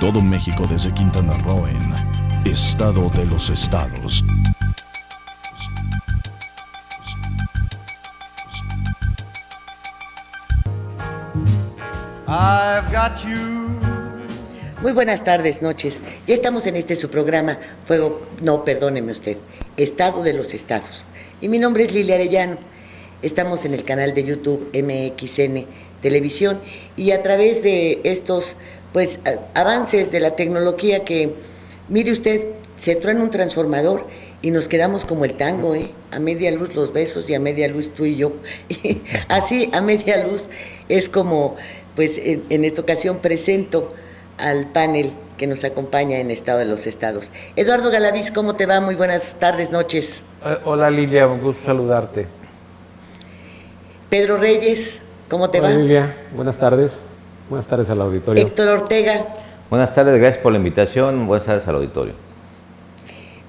todo México desde Quintana Roo en Estado de los Estados. I've got you. Muy buenas tardes, noches. Ya estamos en su programa perdóneme usted, Estado de los Estados. Y mi nombre es Lilia Arellano. Estamos en el canal de YouTube MXN Televisión y a través de estos avances de la tecnología que, mire usted, se truena un transformador y nos quedamos como el tango, a media luz los besos y a media luz tú y yo. Así, a media luz es como, en esta ocasión presento al panel que nos acompaña en Estado de los Estados. Eduardo Galaviz, ¿cómo te va? Muy buenas tardes, noches. Hola Lilia, un gusto saludarte. Pedro Reyes, ¿cómo te va? Hola Lilia, buenas tardes al auditorio. Héctor Ortega. Buenas tardes, gracias por la invitación, buenas tardes al auditorio.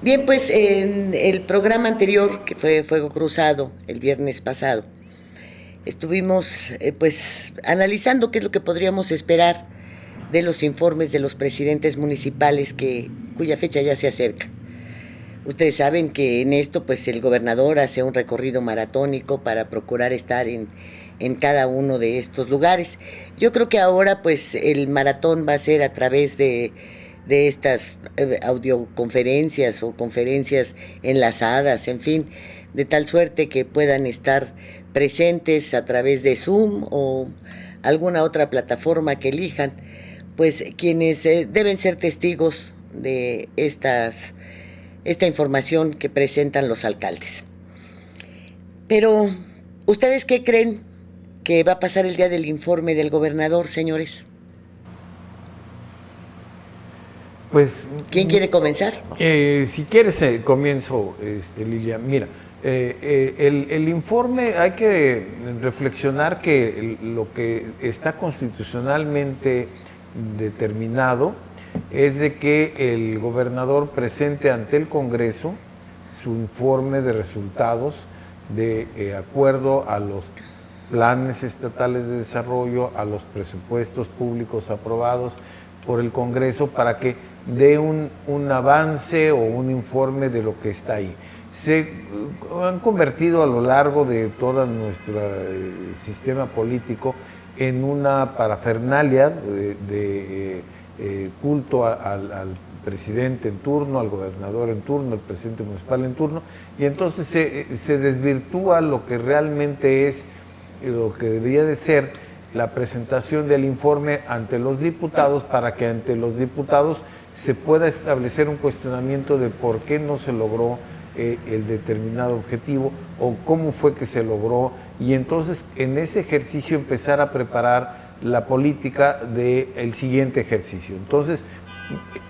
Bien, pues en el programa anterior, que fue Fuego Cruzado, el viernes pasado, estuvimos analizando qué es lo que podríamos esperar de los informes de los presidentes municipales cuya fecha ya se acerca. Ustedes saben que en esto el gobernador hace un recorrido maratónico para procurar estar en cada uno de estos lugares. Yo creo que ahora el maratón va a ser a través de estas audioconferencias o conferencias enlazadas, en fin, de tal suerte que puedan estar presentes a través de Zoom o alguna otra plataforma que elijan, quienes deben ser testigos de esta información que presentan los alcaldes. Pero, ¿ustedes qué creen que va a pasar el día del informe del gobernador, señores? ¿Quién quiere comenzar? Si quieres, comienzo, Lilia. Mira, el informe hay que reflexionar que lo que está constitucionalmente determinado es de que el gobernador presente ante el Congreso su informe de resultados de acuerdo a los planes estatales de desarrollo, a los presupuestos públicos aprobados por el Congreso, para que dé un avance o un informe de lo que está ahí. Se han convertido a lo largo de todo nuestro sistema político en una parafernalia de culto al presidente en turno, al gobernador en turno, al presidente municipal en turno, y entonces se desvirtúa lo que realmente es, lo que debería de ser la presentación del informe ante los diputados, para que ante los diputados se pueda establecer un cuestionamiento de por qué no se logró el determinado objetivo o cómo fue que se logró, y entonces en ese ejercicio empezar a preparar la política del siguiente ejercicio. Entonces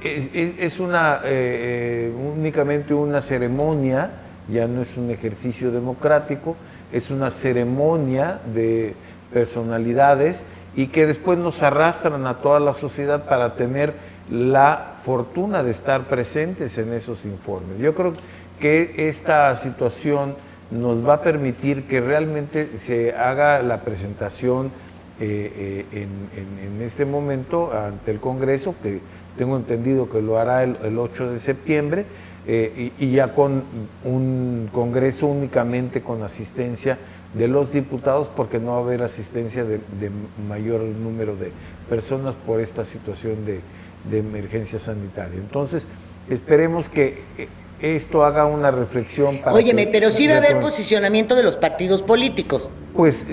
es únicamente una ceremonia, ya no es un ejercicio democrático, es una ceremonia de personalidades y que después nos arrastran a toda la sociedad para tener la fortuna de estar presentes en esos informes. Yo creo que esta situación nos va a permitir que realmente se haga la presentación en este momento ante el Congreso, que tengo entendido que lo hará el 8 de septiembre, y ya con un Congreso únicamente con asistencia de los diputados, porque no va a haber asistencia de mayor número de personas por esta situación de emergencia sanitaria. Entonces, esperemos que esto haga una reflexión para... Óyeme, pero sí va a haber posicionamiento de los partidos políticos. Pues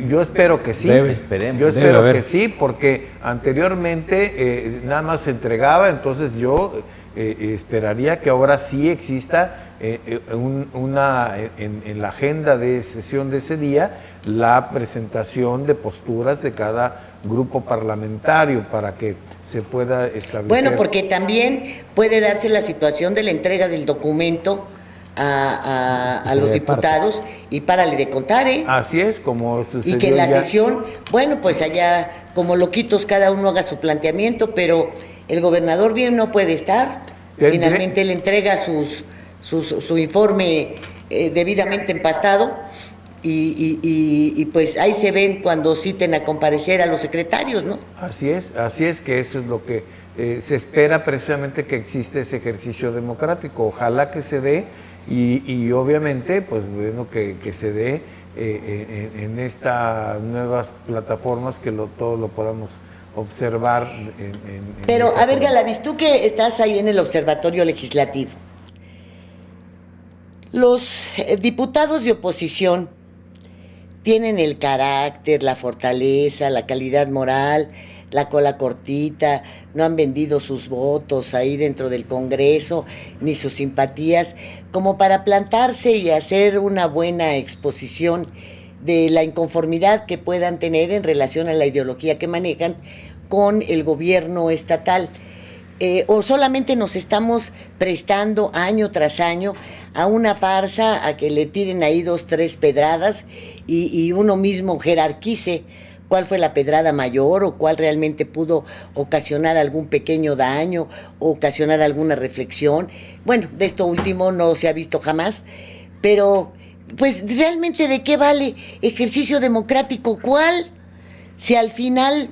yo espero que sí. Esperemos. Yo espero que sí, porque anteriormente nada más se entregaba, entonces yo esperaría que ahora sí exista en la agenda de sesión de ese día la presentación de posturas de cada grupo parlamentario para que se pueda establecer. Bueno, porque también puede darse la situación de la entrega del documento a los diputados y párale de contar, Así es, como sucedió. Y que en la sesión, allá como loquitos cada uno haga su planteamiento, pero el gobernador bien no puede estar. Finalmente él entrega su informe debidamente empastado y pues ahí se ven cuando citen a comparecer a los secretarios, ¿no? Así es que eso es lo que se espera precisamente que existe ese ejercicio democrático. Ojalá que se dé y obviamente, pues bueno, que se dé en estas nuevas plataformas, que todo lo podamos observar. Pero, a ver, Galaviz, tú que estás ahí en el Observatorio Legislativo, los diputados de oposición tienen el carácter, la fortaleza, la calidad moral, la cola cortita, no han vendido sus votos ahí dentro del Congreso, ni sus simpatías, como para plantarse y hacer una buena exposición de la inconformidad que puedan tener en relación a la ideología que manejan con el gobierno estatal. O solamente nos estamos prestando año tras año a una farsa, a que le tiren ahí 2, 3 pedradas y uno mismo jerarquice cuál fue la pedrada mayor o cuál realmente pudo ocasionar algún pequeño daño o ocasionar alguna reflexión. Bueno, de esto último no se ha visto jamás, pero pues realmente ¿de qué vale ejercicio democrático? ¿Cuál? Si al final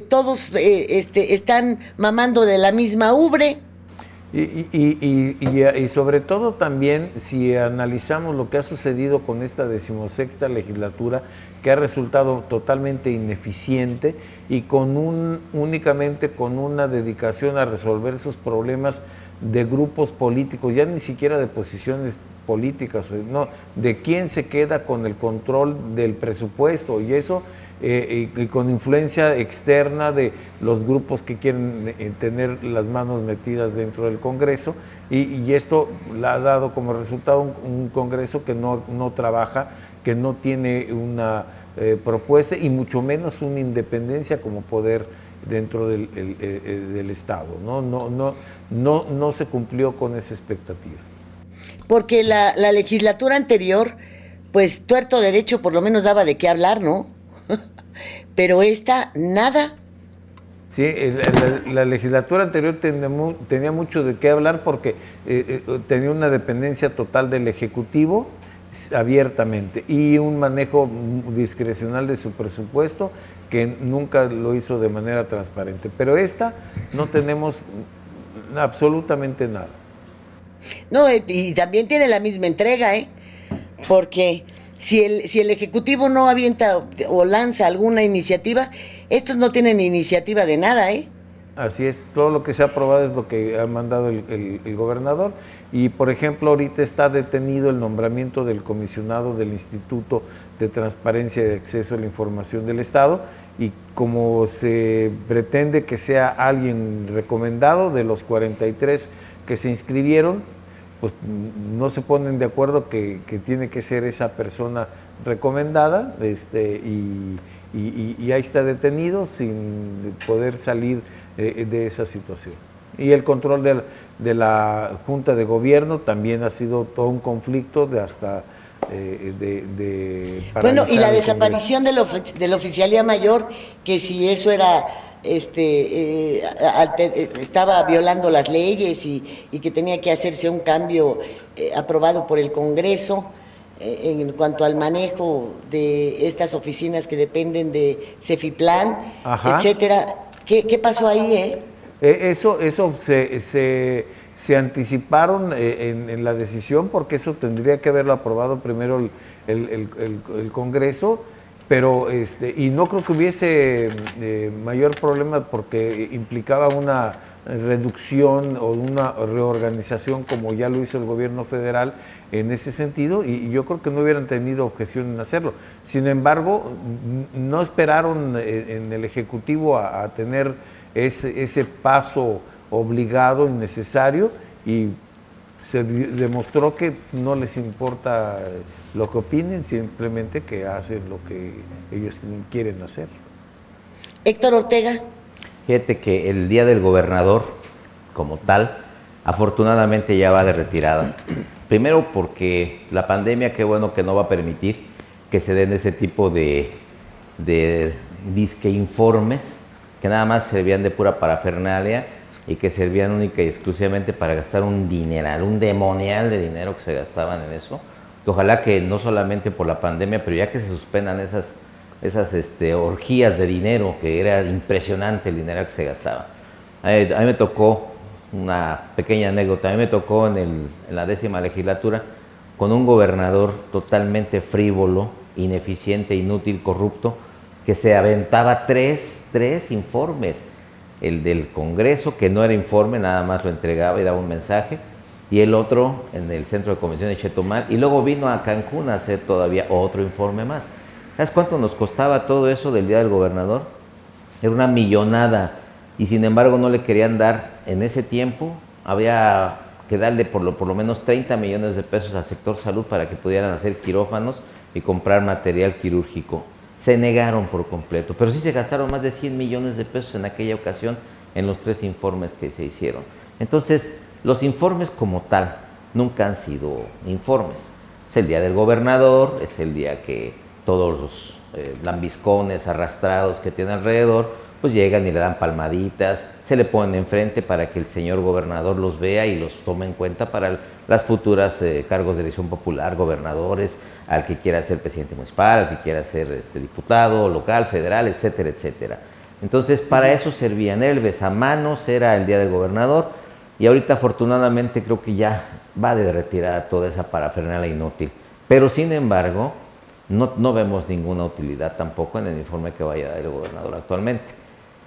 todos están mamando de la misma ubre. Y sobre todo también, si analizamos lo que ha sucedido con esta 16ª legislatura, que ha resultado totalmente ineficiente y únicamente con una dedicación a resolver sus problemas de grupos políticos, ya ni siquiera de posiciones políticas, no, de quién se queda con el control del presupuesto, y eso y con influencia externa de los grupos que quieren tener las manos metidas dentro del Congreso, y esto le ha dado como resultado un Congreso que no trabaja, que no tiene una propuesta y mucho menos una independencia como poder dentro del Estado. No se cumplió con esa expectativa. Porque la legislatura anterior, pues tuerto derecho por lo menos daba de qué hablar, ¿no? Pero esta, nada. Sí, la legislatura anterior tenía mucho de qué hablar porque tenía una dependencia total del Ejecutivo abiertamente y un manejo discrecional de su presupuesto que nunca lo hizo de manera transparente. Pero esta no tenemos absolutamente nada. No, y también tiene la misma entrega, porque si el Ejecutivo no avienta o lanza alguna iniciativa, estos no tienen iniciativa de nada, Así es, todo lo que se ha aprobado es lo que ha mandado el gobernador, y por ejemplo ahorita está detenido el nombramiento del comisionado del Instituto de Transparencia y de Acceso a la Información del Estado, y como se pretende que sea alguien recomendado de los 43 que se inscribieron, pues no se ponen de acuerdo que tiene que ser esa persona recomendada, y ahí está detenido sin poder salir de esa situación. Y el control de la Junta de Gobierno también ha sido todo un conflicto de hasta bueno, y la desaparición de la oficialía mayor, que si eso era estaba violando las leyes y que tenía que hacerse un cambio aprobado por el Congreso en cuanto al manejo de estas oficinas que dependen de Cefiplan, etcétera. ¿Qué pasó ahí, Eso se anticiparon en la decisión, porque eso tendría que haberlo aprobado primero el Congreso, pero y no creo que hubiese mayor problema porque implicaba una reducción o una reorganización como ya lo hizo el gobierno federal en ese sentido, y yo creo que no hubieran tenido objeción en hacerlo. Sin embargo, no esperaron en el Ejecutivo a tener ese paso obligado y necesario, y se demostró que no les importa lo que opinen, simplemente que hacen lo que ellos quieren hacer. Héctor Ortega. Fíjate que el Día del Gobernador, como tal, afortunadamente ya va de retirada. Primero porque la pandemia, qué bueno que no va a permitir que se den ese tipo de disque informes que nada más servían de pura parafernalia y que servían única y exclusivamente para gastar un dineral, un demonial de dinero que se gastaban en eso. Ojalá que no solamente por la pandemia, pero ya que se suspendan esas orgías de dinero, que era impresionante el dinero que se gastaba. A mí me tocó una pequeña anécdota, a mí me tocó en la 10ª legislatura con un gobernador totalmente frívolo, ineficiente, inútil, corrupto, que se aventaba tres informes. El del Congreso, que no era informe, nada más lo entregaba y daba un mensaje, y el otro en el Centro de Convención de Chetumal, y luego vino a Cancún a hacer todavía otro informe más. ¿Sabes cuánto nos costaba todo eso del Día del Gobernador? Era una millonada, y sin embargo no le querían dar en ese tiempo. Había que darle por lo menos 30 millones de pesos al sector salud para que pudieran hacer quirófanos y comprar material quirúrgico. Se negaron por completo, pero sí se gastaron más de 100 millones de pesos en aquella ocasión en los 3 informes que se hicieron. Entonces, los informes como tal nunca han sido informes. Es el Día del Gobernador, es el día que todos los lambiscones arrastrados que tiene alrededor, pues llegan y le dan palmaditas, se le ponen enfrente para que el señor gobernador los vea y los tome en cuenta para las futuras cargos de elección popular, gobernadores, al que quiera ser presidente municipal, al que quiera ser diputado local, federal, etcétera, etcétera. Entonces, para eso servían. Era el besamanos, era el Día del Gobernador, y ahorita afortunadamente creo que ya va de retirada toda esa parafernalia inútil. Pero sin embargo, no vemos ninguna utilidad tampoco en el informe que vaya a dar el gobernador actualmente.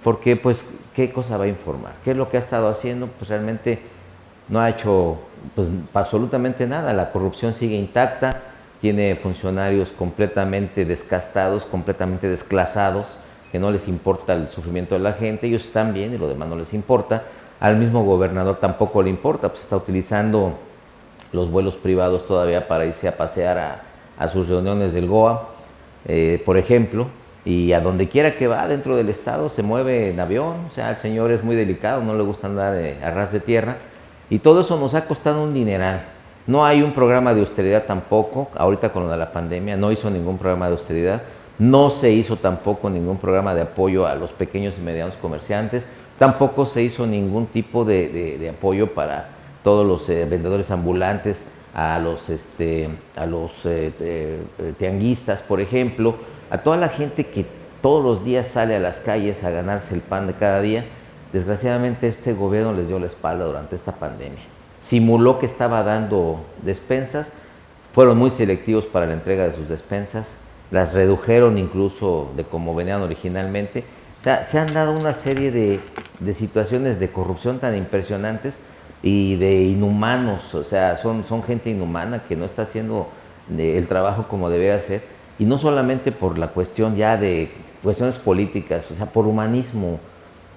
Porque, pues, ¿qué cosa va a informar? ¿Qué es lo que ha estado haciendo? Pues realmente no ha hecho pues, absolutamente nada. La corrupción sigue intacta, tiene funcionarios completamente descastados, completamente desclasados, que no les importa el sufrimiento de la gente, ellos están bien y lo demás no les importa. Al mismo gobernador tampoco le importa, pues está utilizando los vuelos privados todavía para irse a pasear a sus reuniones del GOA, por ejemplo, y a donde quiera que va dentro del estado se mueve en avión. O sea, el señor es muy delicado, no le gusta andar a ras de tierra, y todo eso nos ha costado un dineral. No hay un programa de austeridad tampoco, ahorita con lo de la pandemia no hizo ningún programa de austeridad, no se hizo tampoco ningún programa de apoyo a los pequeños y medianos comerciantes, tampoco se hizo ningún tipo de apoyo para todos los vendedores ambulantes, a los tianguistas, por ejemplo, a toda la gente que todos los días sale a las calles a ganarse el pan de cada día. Desgraciadamente este gobierno les dio la espalda durante esta pandemia. Simuló que estaba dando despensas, fueron muy selectivos para la entrega de sus despensas, las redujeron incluso de como venían originalmente. O sea, se han dado una serie de situaciones de corrupción tan impresionantes y de inhumanos. O sea, son gente inhumana que no está haciendo el trabajo como debería hacer, y no solamente por la cuestión ya de cuestiones políticas, o sea, por humanismo,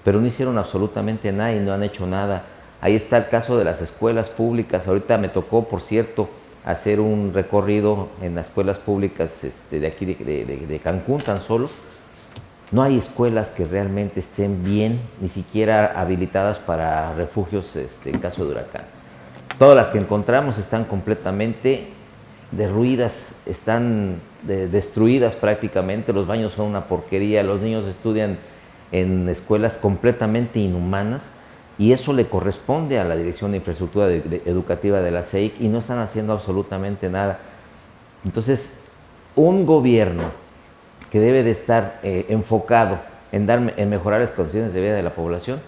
pero no hicieron absolutamente nada y no han hecho nada. Ahí está el caso de las escuelas públicas. Ahorita me tocó, por cierto, hacer un recorrido en las escuelas públicas de aquí de Cancún tan solo. No hay escuelas que realmente estén bien, ni siquiera habilitadas para refugios en caso de huracán. Todas las que encontramos están completamente derruidas, están destruidas prácticamente, los baños son una porquería, los niños estudian en escuelas completamente inhumanas, y eso le corresponde a la Dirección de Infraestructura Educativa de la CEIC, y no están haciendo absolutamente nada. Entonces, un gobierno que debe de estar enfocado en mejorar las condiciones de vida de la población,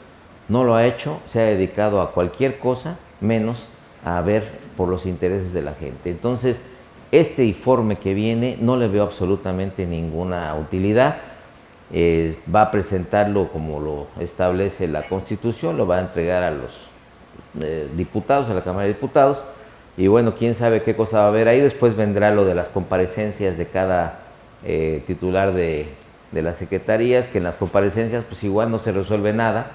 no lo ha hecho, se ha dedicado a cualquier cosa menos a ver por los intereses de la gente. Entonces, este informe que viene no le veo absolutamente ninguna utilidad. Va a presentarlo como lo establece la Constitución, lo va a entregar a los diputados, a la Cámara de Diputados, y bueno, quién sabe qué cosa va a haber ahí. Después vendrá lo de las comparecencias de cada titular de las secretarías, que en las comparecencias pues igual no se resuelve nada.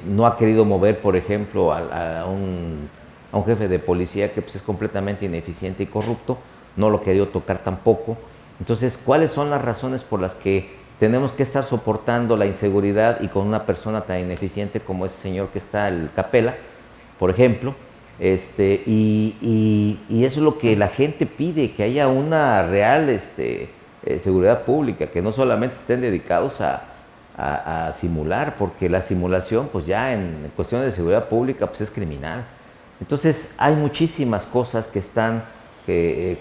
No ha querido mover, por ejemplo, a un jefe de policía que pues es completamente ineficiente y corrupto, no lo ha querido tocar tampoco. Entonces, ¿cuáles son las razones por las que tenemos que estar soportando la inseguridad y con una persona tan ineficiente como ese señor que está, el Capela, por ejemplo? Y eso es lo que la gente pide, que haya una real seguridad pública, que no solamente estén dedicados a simular, porque la simulación pues ya en cuestiones de seguridad pública pues es criminal. Entonces hay muchísimas cosas que están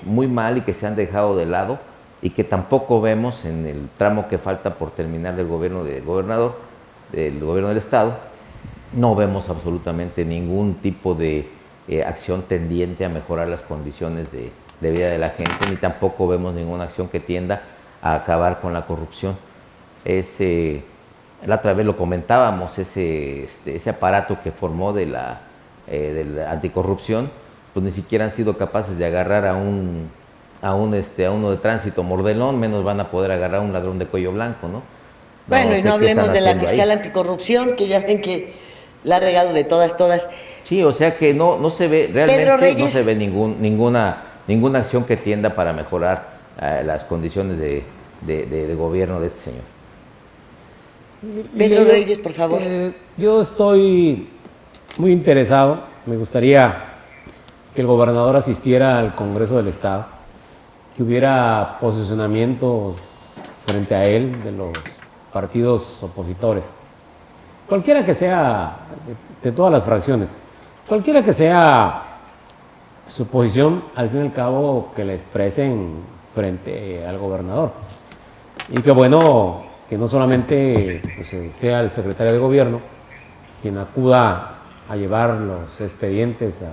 muy mal y que se han dejado de lado, y que tampoco vemos en el tramo que falta por terminar del gobierno del gobernador, del gobierno del estado, no vemos absolutamente ningún tipo de acción tendiente a mejorar las condiciones de vida de la gente, ni tampoco vemos ninguna acción que tienda a acabar con la corrupción. La otra vez lo comentábamos, ese aparato que formó de la anticorrupción, pues ni siquiera han sido capaces de agarrar a uno de tránsito mordelón, menos van a poder agarrar a un ladrón de cuello blanco, ¿no? Bueno, y no hablemos de la fiscal ahí. anticorrupción, que ya ven que la ha regado de todas. Sí, o sea que no se ve, realmente Reyes, no se ve ninguna acción que tienda para mejorar las condiciones de gobierno de este señor. Pedro Reyes, por favor. Yo estoy muy interesado, me gustaría que el gobernador asistiera al Congreso del Estado, que hubiera posicionamientos frente a él de los partidos opositores, cualquiera que sea, de todas las fracciones, cualquiera que sea su posición, al fin y al cabo que la expresen frente al gobernador. Y que bueno, que no solamente pues, sea el secretario de gobierno quien acuda a llevar los expedientes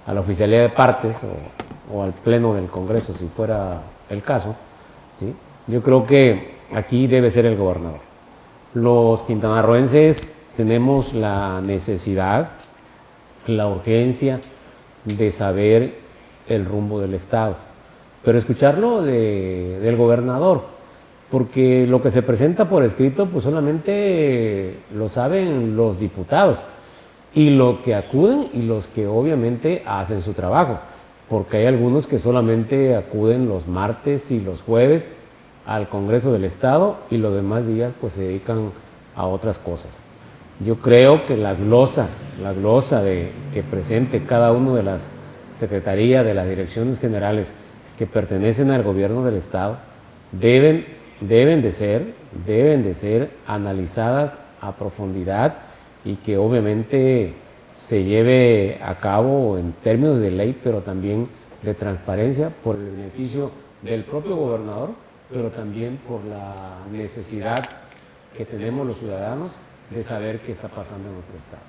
a la oficialidad de partes o al pleno del Congreso, si fuera el caso, ¿sí? Yo creo que aquí debe ser el gobernador. Los quintanarroenses tenemos la necesidad, la urgencia de saber el rumbo del Estado, pero escucharlo del gobernador, porque lo que se presenta por escrito pues solamente lo saben los diputados y lo que acuden y los que obviamente hacen su trabajo, porque hay algunos que solamente acuden los martes y los jueves al Congreso del Estado y los demás días pues se dedican a otras cosas. Yo creo que la glosa que presente cada uno de las secretarías, de las direcciones generales que pertenecen al gobierno del Estado, deben de ser analizadas a profundidad y que obviamente se lleve a cabo en términos de ley, pero también de transparencia por el beneficio del propio gobernador, pero también por la necesidad que tenemos los ciudadanos de saber qué está pasando en nuestro estado.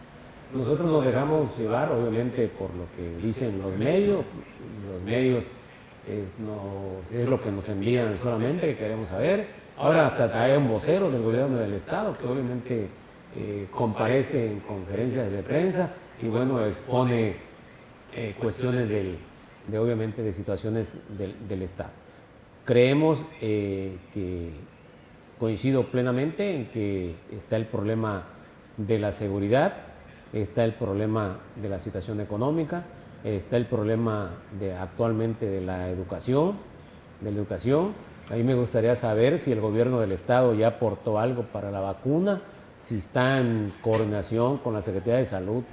Nosotros nos dejamos llevar, obviamente, por lo que dicen los medios es lo que nos envían solamente, que queremos saber. Ahora hasta hay un vocero del gobierno del estado que obviamente comparece en conferencias de prensa y bueno, expone cuestiones obviamente de situaciones del estado. Creemos que coincido plenamente en que está el problema de la seguridad, está el problema de la situación económica, está el problema actualmente de la educación. A mí me gustaría saber si el gobierno del estado ya aportó algo para la vacuna, si está en coordinación con la Secretaría de Salud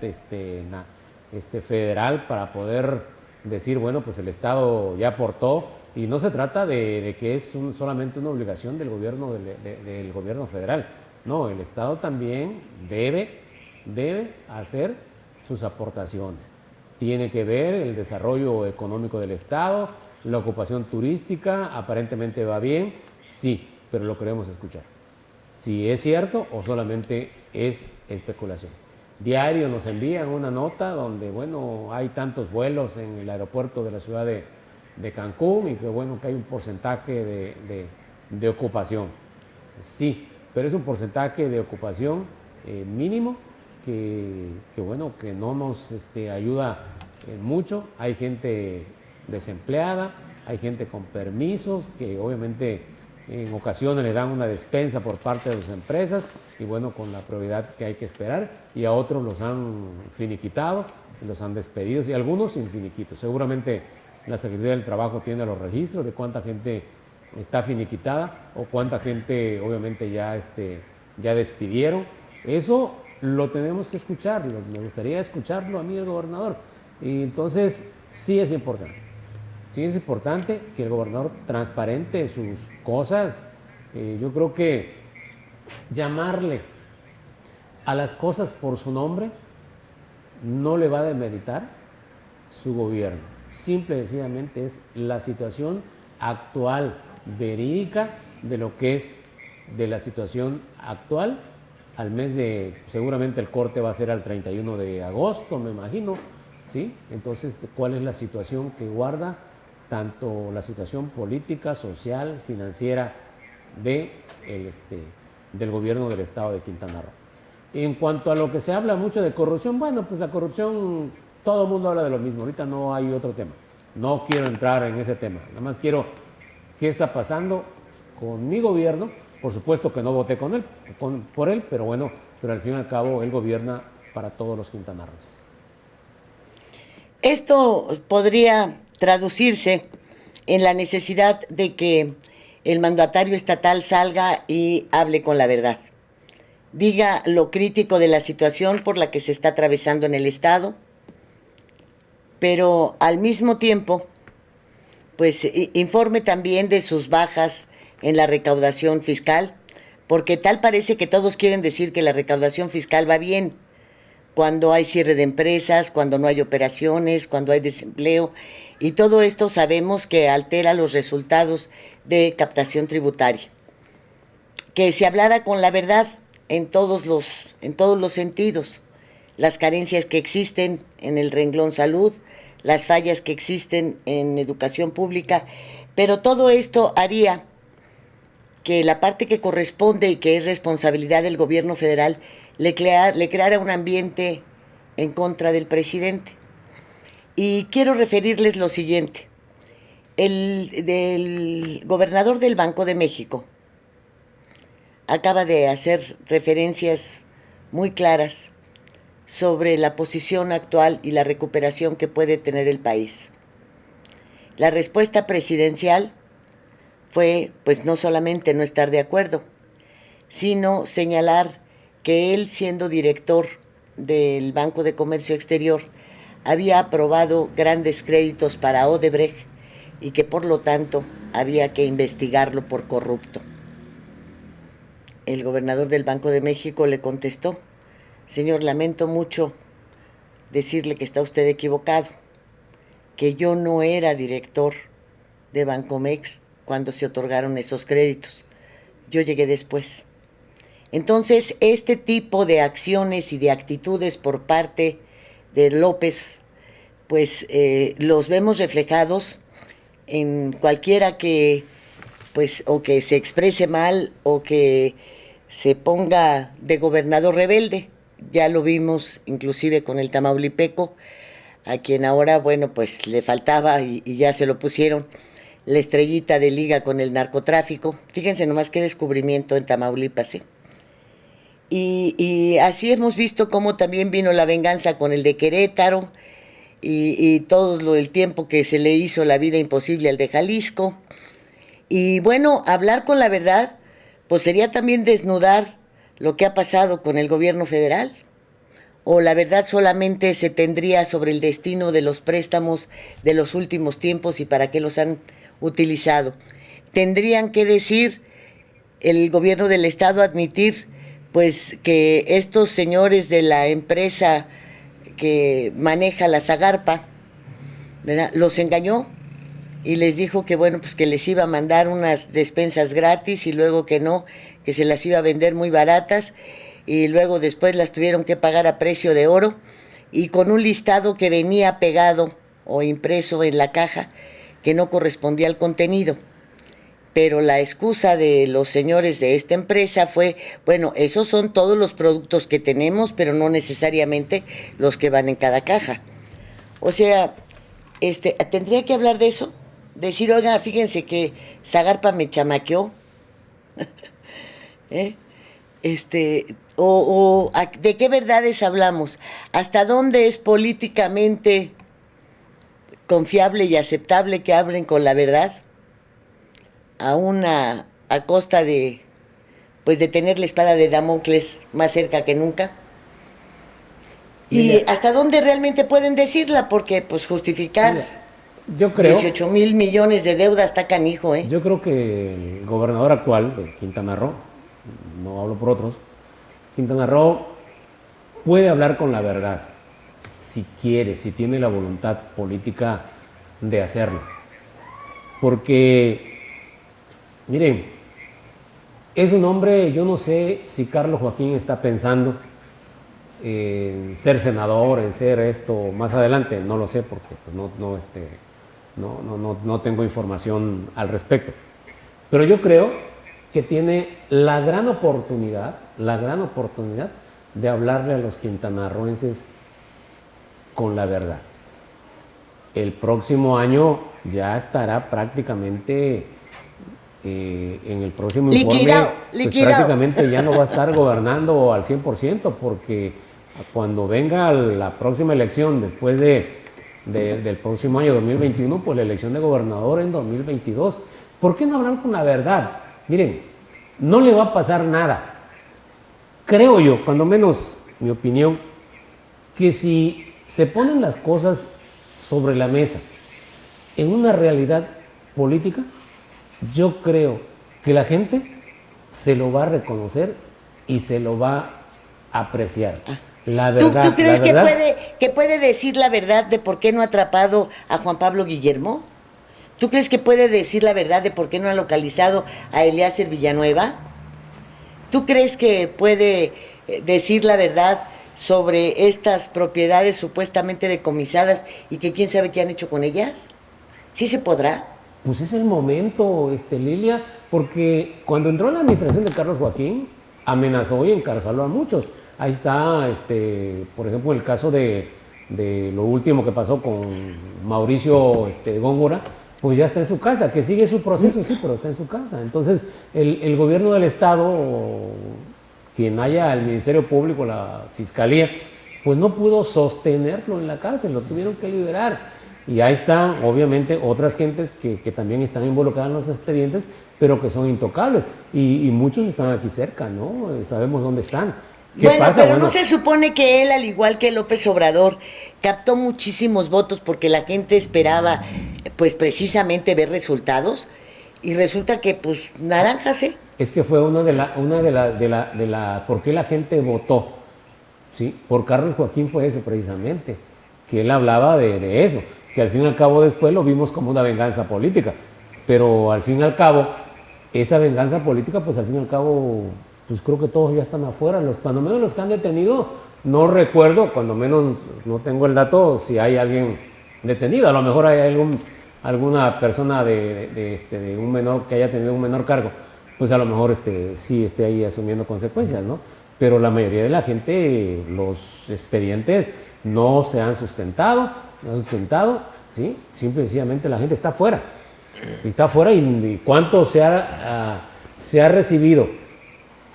federal para poder decir, bueno, pues el estado ya aportó. Y no se trata de que es solamente una obligación del gobierno federal. No, el Estado también debe hacer sus aportaciones. Tiene que ver el desarrollo económico del Estado, la ocupación turística, aparentemente va bien, sí, pero lo queremos escuchar. Si es cierto o solamente es especulación. Diario nos envían una nota donde, bueno, hay tantos vuelos en el aeropuerto de la ciudad de Cancún y que bueno, que hay un porcentaje de ocupación. Sí, pero es un porcentaje de ocupación mínimo que bueno, que no nos ayuda mucho. Hay gente desempleada, hay gente con permisos que obviamente en ocasiones le dan una despensa por parte de las empresas y bueno, con la prioridad que hay que esperar, y a otros los han finiquitado, los han despedido y algunos sin finiquito. Seguramente la Secretaría del Trabajo tiene los registros de cuánta gente está finiquitada o cuánta gente obviamente ya despidieron. Eso lo tenemos que escuchar, me gustaría escucharlo a mí, el gobernador. Y entonces sí es importante que el gobernador transparente sus cosas. Yo creo que llamarle a las cosas por su nombre no le va a demeritar su gobierno. Simple y sencillamente es la situación actual, verídica, de lo que es de la situación actual al mes de, seguramente el corte va a ser al 31 de agosto, me imagino, ¿sí? Entonces, ¿cuál es la situación que guarda? Tanto la situación política, social, financiera del gobierno del estado de Quintana Roo. En cuanto a lo que se habla mucho de corrupción, bueno, pues la corrupción, todo el mundo habla de lo mismo, ahorita no hay otro tema. No quiero entrar en ese tema, nada más quiero qué está pasando con mi gobierno. Por supuesto que no voté por él, pero bueno, pero al fin y al cabo él gobierna para todos los quintanarroenses. Esto podría traducirse en la necesidad de que el mandatario estatal salga y hable con la verdad. Diga lo crítico de la situación por la que se está atravesando en el estado, pero al mismo tiempo, pues informe también de sus bajas en la recaudación fiscal, porque tal parece que todos quieren decir que la recaudación fiscal va bien, cuando hay cierre de empresas, cuando no hay operaciones, cuando hay desempleo, y todo esto sabemos que altera los resultados de captación tributaria. Que se hablara con la verdad en todos los sentidos, las carencias que existen en el renglón salud, las fallas que existen en educación pública, pero todo esto haría que la parte que corresponde y que es responsabilidad del gobierno federal le creara un ambiente en contra del presidente. Y quiero referirles lo siguiente. El gobernador del Banco de México acaba de hacer referencias muy claras sobre la posición actual y la recuperación que puede tener el país. La respuesta presidencial fue, pues, no solamente no estar de acuerdo, sino señalar que él, siendo director del Banco de Comercio Exterior, había aprobado grandes créditos para Odebrecht y que por lo tanto había que investigarlo por corrupto. El gobernador del Banco de México le contestó: señor, lamento mucho decirle que está usted equivocado, que yo no era director de Bancomex cuando se otorgaron esos créditos. Yo llegué después. Entonces, este tipo de acciones y de actitudes por parte de López, pues los vemos reflejados en cualquiera que, pues, o que se exprese mal o que se ponga de gobernador rebelde. Ya lo vimos inclusive con el tamaulipeco, a quien ahora, bueno, pues le faltaba y ya se lo pusieron, la estrellita de liga con el narcotráfico. Fíjense nomás qué descubrimiento en Tamaulipas, ¿eh? Y así hemos visto cómo también vino la venganza con el de Querétaro y todo el tiempo que se le hizo la vida imposible al de Jalisco. Y bueno, hablar con la verdad, pues sería también desnudar lo que ha pasado con el gobierno federal. O la verdad solamente se tendría sobre el destino de los préstamos de los últimos tiempos y para qué los han utilizado. Tendrían que decir el gobierno del estado, admitir pues que estos señores de la empresa que maneja la Zagarpa, ¿verdad?, los engañó y les dijo que bueno, pues que les iba a mandar unas despensas gratis y luego que no, que se las iba a vender muy baratas y luego después las tuvieron que pagar a precio de oro y con un listado que venía pegado o impreso en la caja que no correspondía al contenido. Pero la excusa de los señores de esta empresa fue, bueno, esos son todos los productos que tenemos, pero no necesariamente los que van en cada caja. O sea, tendría que hablar de eso, decir, oiga, fíjense que Zagarpa me chamaqueó, ¿eh? ¿De qué verdades hablamos? ¿Hasta dónde es políticamente confiable y aceptable que hablen con la verdad? A costa de, pues, de tener la espada de Damocles más cerca que nunca. Y hasta dónde realmente pueden decirla, porque pues justificar yo creo, 18 mil millones de deuda está canijo, ¿eh? Yo creo que el gobernador actual de Quintana Roo, no hablo por otros, Quintana Roo puede hablar con la verdad, si quiere, si tiene la voluntad política de hacerlo. Porque, miren, Es un hombre, yo no sé si Carlos Joaquín está pensando en ser senador, en ser esto más adelante, no lo sé porque pues, no tengo información al respecto. Pero yo creo que tiene la gran oportunidad de hablarle a los quintanarroenses con la verdad. El próximo año ya estará prácticamente en el próximo Liquidado, informe, pues liquidado. prácticamente ya no va a estar gobernando al 100%, porque cuando venga la próxima elección, después del próximo año 2021, pues la elección de gobernador en 2022. ¿Por qué no hablar con la verdad? Miren, no le va a pasar nada. Creo yo, cuando menos mi opinión, que si se ponen las cosas sobre la mesa en una realidad política, yo creo que la gente se lo va a reconocer y se lo va a apreciar. La verdad. ¿Tú crees la verdad, que puede decir la verdad de por qué no ha atrapado a Juan Pablo Guillermo? ¿Tú crees que puede decir la verdad de por qué no ha localizado a Eliezer Villanueva? ¿Tú crees que puede decir la verdad sobre estas propiedades supuestamente decomisadas y que quién sabe qué han hecho con ellas? ¿Sí se podrá? Pues es el momento, Lilia, porque cuando entró en la administración de Carlos Joaquín, amenazó y encarceló a muchos. Ahí está, por ejemplo, el caso de lo último que pasó con Mauricio Góngora, pues ya está en su casa, que sigue su proceso, sí, pero está en su casa. Entonces, el gobierno del Estado, quien haya el Ministerio Público, la Fiscalía, pues no pudo sostenerlo en la cárcel, lo tuvieron que liberar. Y ahí están, obviamente, otras gentes que también están involucradas en los expedientes, pero que son intocables. Y muchos están aquí cerca, ¿no? Sabemos dónde están. ¿Qué Bueno, pasa? pero no se supone que él, al igual que López Obrador, captó muchísimos votos porque la gente esperaba, pues precisamente ver resultados, y resulta que, pues, naranjas, ¿eh? Es que fue una de la ¿por qué la gente votó? ¿Sí? Por Carlos Joaquín fue eso precisamente, que él hablaba de eso, que al fin y al cabo después lo vimos como una venganza política, pero al fin y al cabo, esa venganza política, pues al fin y al cabo, pues creo que todos ya están afuera, cuando menos los que han detenido, no recuerdo, cuando menos no tengo el dato, si hay alguien detenido, a lo mejor hay alguna persona de un menor que haya tenido un menor cargo, pues a lo mejor sí esté ahí asumiendo consecuencias, ¿no? Pero la mayoría de la gente, los expedientes no se han sustentado, ¿sí? Simple y sencillamente la gente está afuera. Y está afuera y cuánto se ha recibido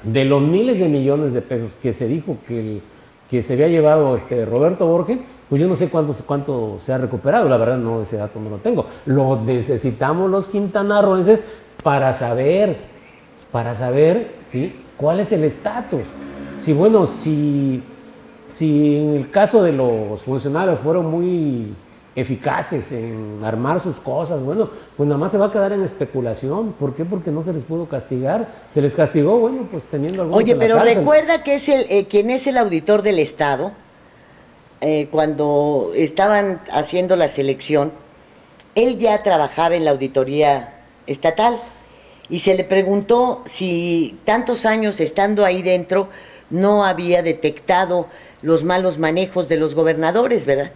de los miles de millones de pesos que se dijo que se había llevado Roberto Borges, pues yo no sé cuánto se ha recuperado, la verdad no, ese dato no lo tengo. Lo necesitamos los quintanarroenses para saber, ¿sí? ¿Cuál es el estatus? Si en el caso de los funcionarios fueron muy eficaces en armar sus cosas, bueno, pues nada más se va a quedar en especulación. ¿Por qué? Porque no se les pudo castigar. Se les castigó, bueno, pues teniendo algunos Oye, en la pero cárcel. recuerda que es quien es el auditor del Estado, cuando estaban haciendo la selección, él ya trabajaba en la auditoría estatal y se le preguntó si tantos años estando ahí dentro no había detectado los malos manejos de los gobernadores, ¿verdad?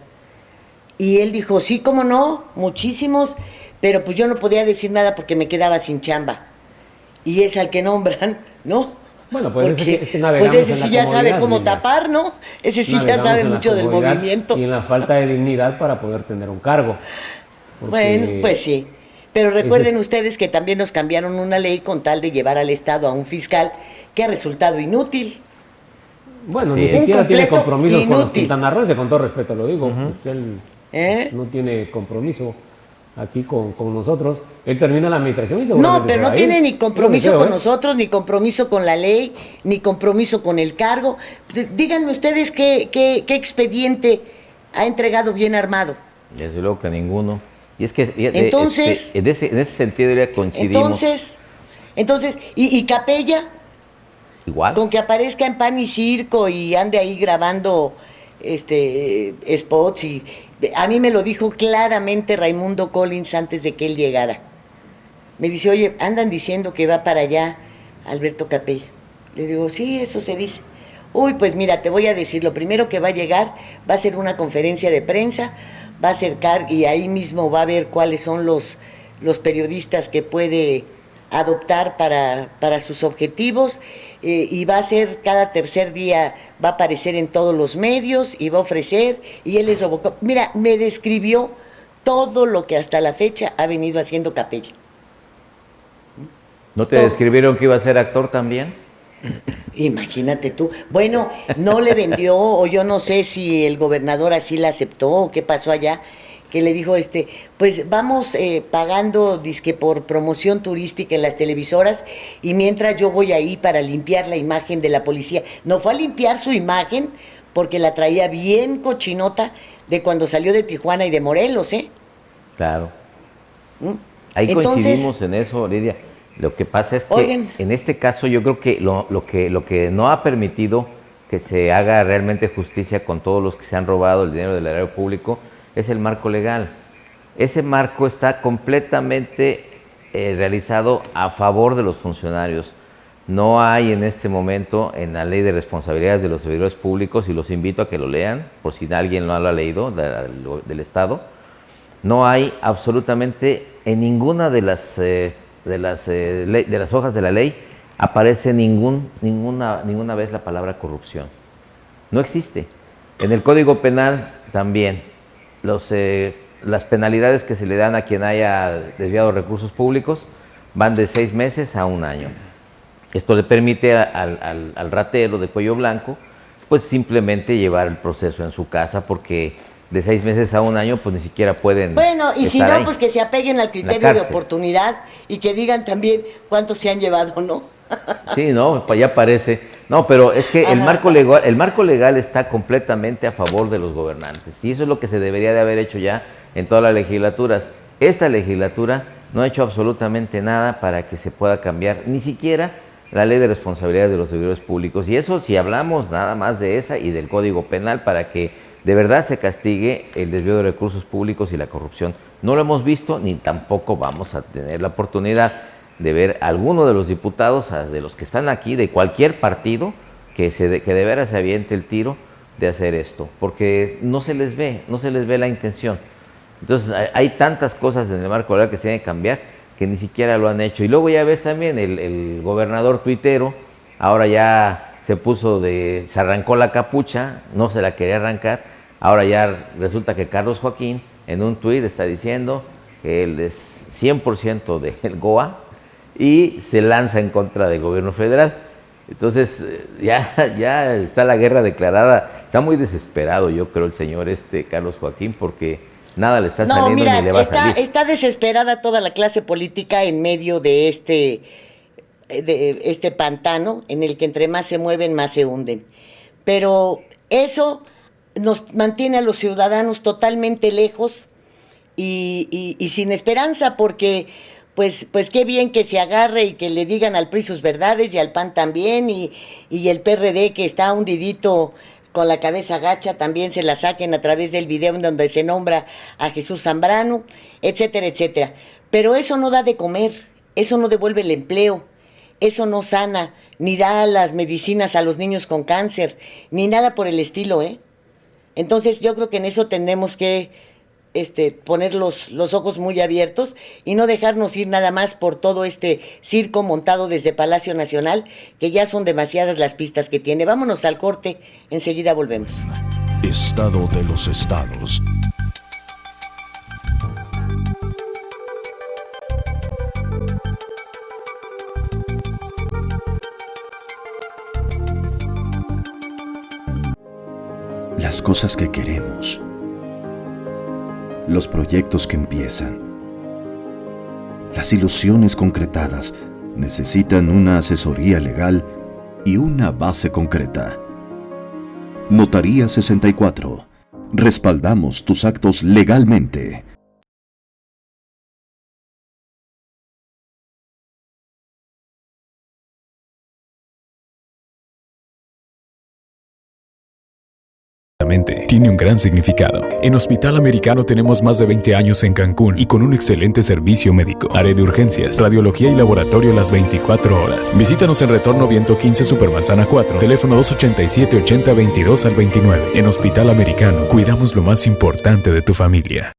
Y él dijo, sí, cómo no, muchísimos, pero pues yo no podía decir nada porque me quedaba sin chamba. Y es al que nombran, ¿no? Bueno, pues porque, es que navegamos pues ese en la sí ya sabe comodidad, cómo Lilia. tapar, ¿no? Ese sí ya Navegamos sabe en la mucho del comodidad movimiento. y en la falta de dignidad para poder tener un cargo. Porque Bueno, pues sí. Pero recuerden ustedes que también nos cambiaron una ley con tal de llevar al Estado a un fiscal que ha resultado inútil. Bueno, Sí. ni siquiera Un tiene completo compromisos con los inútil. quintanarroenses, con todo respeto lo digo. Pues él ¿Eh? no tiene compromiso aquí con nosotros. Él termina la administración y No, seguramente pero se va no a ir. tiene ni Yo compromiso lo deseo, con nosotros, ni compromiso con la ley, ni compromiso con el cargo. Díganme ustedes qué expediente ha entregado bien armado. Desde luego que ninguno. Y es que fíjate, Entonces- en ese sentido ya coincidimos. Entonces, y Capella, Igual. con que aparezca en Pan y Circo y ande ahí grabando spots, y a mí me lo dijo claramente Raimundo Collins antes de que él llegara. Me dice, oye, andan diciendo que va para allá Alberto Capella. Le digo, sí, eso se dice. Uy, pues mira, te voy a decir, lo primero que va a llegar va a ser una conferencia de prensa, va a acercar y ahí mismo va a ver cuáles son los periodistas que puede adoptar para sus objetivos, y va a ser cada tercer día, va a aparecer en todos los medios y va a ofrecer, y él es Robocop. Mira, me describió todo lo que hasta la fecha ha venido haciendo Capella. ¿No te Todo. describieron que iba a ser actor también? Imagínate tú. Bueno, no le vendió, o yo no sé si el gobernador así la aceptó, o qué pasó allá, que le dijo, pues vamos pagando, dizque por promoción turística en las televisoras, y mientras yo voy ahí para limpiar la imagen de la policía. No fue a limpiar su imagen, porque la traía bien cochinota de cuando salió de Tijuana y de Morelos, ¿eh? Claro. ¿Mm? Ahí Entonces, coincidimos en eso, Lidia. Lo que pasa es que oigan, en este caso yo creo que lo que no ha permitido que se haga realmente justicia con todos los que se han robado el dinero del erario público es el marco legal. Ese marco está completamente realizado a favor de los funcionarios. No hay en este momento en la ley de responsabilidades de los servidores públicos, y los invito a que lo lean, por si alguien no lo ha leído, del Estado. No hay absolutamente en ninguna de las hojas de la ley aparece ninguna vez la palabra corrupción. No existe. En el Código Penal también las penalidades que se le dan a quien haya desviado recursos públicos van de 6 meses a 1 año. Esto le permite al ratero de cuello blanco pues simplemente llevar el proceso en su casa, porque de 6 meses a 1 año pues ni siquiera pueden bueno, y si estar no, ahí, pues que se apeguen al en la criterio de cárcel. oportunidad y que digan también cuántos se han llevado, ¿no? Sí, no, pues ya parece. No, pero es que el marco legal está completamente a favor de los gobernantes, y eso es lo que se debería de haber hecho ya en todas las legislaturas. Esta legislatura no ha hecho absolutamente nada para que se pueda cambiar, ni siquiera la ley de responsabilidades de los servidores públicos. Y eso si hablamos nada más de esa y del Código Penal, para que de verdad se castigue el desvío de recursos públicos y la corrupción. No lo hemos visto, ni tampoco vamos a tener la oportunidad de ver a alguno de los diputados, de los que están aquí, de cualquier partido, que de veras se aviente el tiro de hacer esto, porque no se les ve la intención. Entonces hay tantas cosas en el marco legal que se deben cambiar que ni siquiera lo han hecho. Y luego ya ves también el gobernador tuitero, ahora ya se arrancó la capucha, no se la quería arrancar, ahora ya resulta que Carlos Joaquín en un tuit está diciendo que él es 100% del GOA y se lanza en contra del gobierno federal. Entonces ya está la guerra declarada. Está muy desesperado, yo creo, el señor Carlos Joaquín, porque nada le está No, saliendo mira, ni le va a salir. está desesperada toda la clase política en medio de este pantano en el que entre más se mueven, más se hunden. Pero eso nos mantiene a los ciudadanos totalmente lejos y sin esperanza, porque pues qué bien que se agarre y que le digan al PRI sus verdades y al PAN también, y el PRD, que está hundidito con la cabeza gacha, también se la saquen a través del video en donde se nombra a Jesús Zambrano, etcétera, etcétera. Pero eso no da de comer, eso no devuelve el empleo, eso no sana, ni da las medicinas a los niños con cáncer, ni nada por el estilo, ¿eh? Entonces yo creo que en eso tenemos que poner los ojos muy abiertos y no dejarnos ir nada más por todo este circo montado desde Palacio Nacional, que ya son demasiadas las pistas que tiene. Vámonos al corte, enseguida volvemos. Estado de los estados. Las cosas que queremos. Los proyectos que empiezan. Las ilusiones concretadas necesitan una asesoría legal y una base concreta. Notaría 64. Respaldamos tus actos legalmente. tiene un gran significado. En Hospital Americano tenemos más de 20 años en Cancún y con un excelente servicio médico. Área de urgencias, radiología y laboratorio las 24 horas. Visítanos en Retorno Viento 15 Supermanzana 4, teléfono 287-8022 al 29. En Hospital Americano, cuidamos lo más importante de tu familia.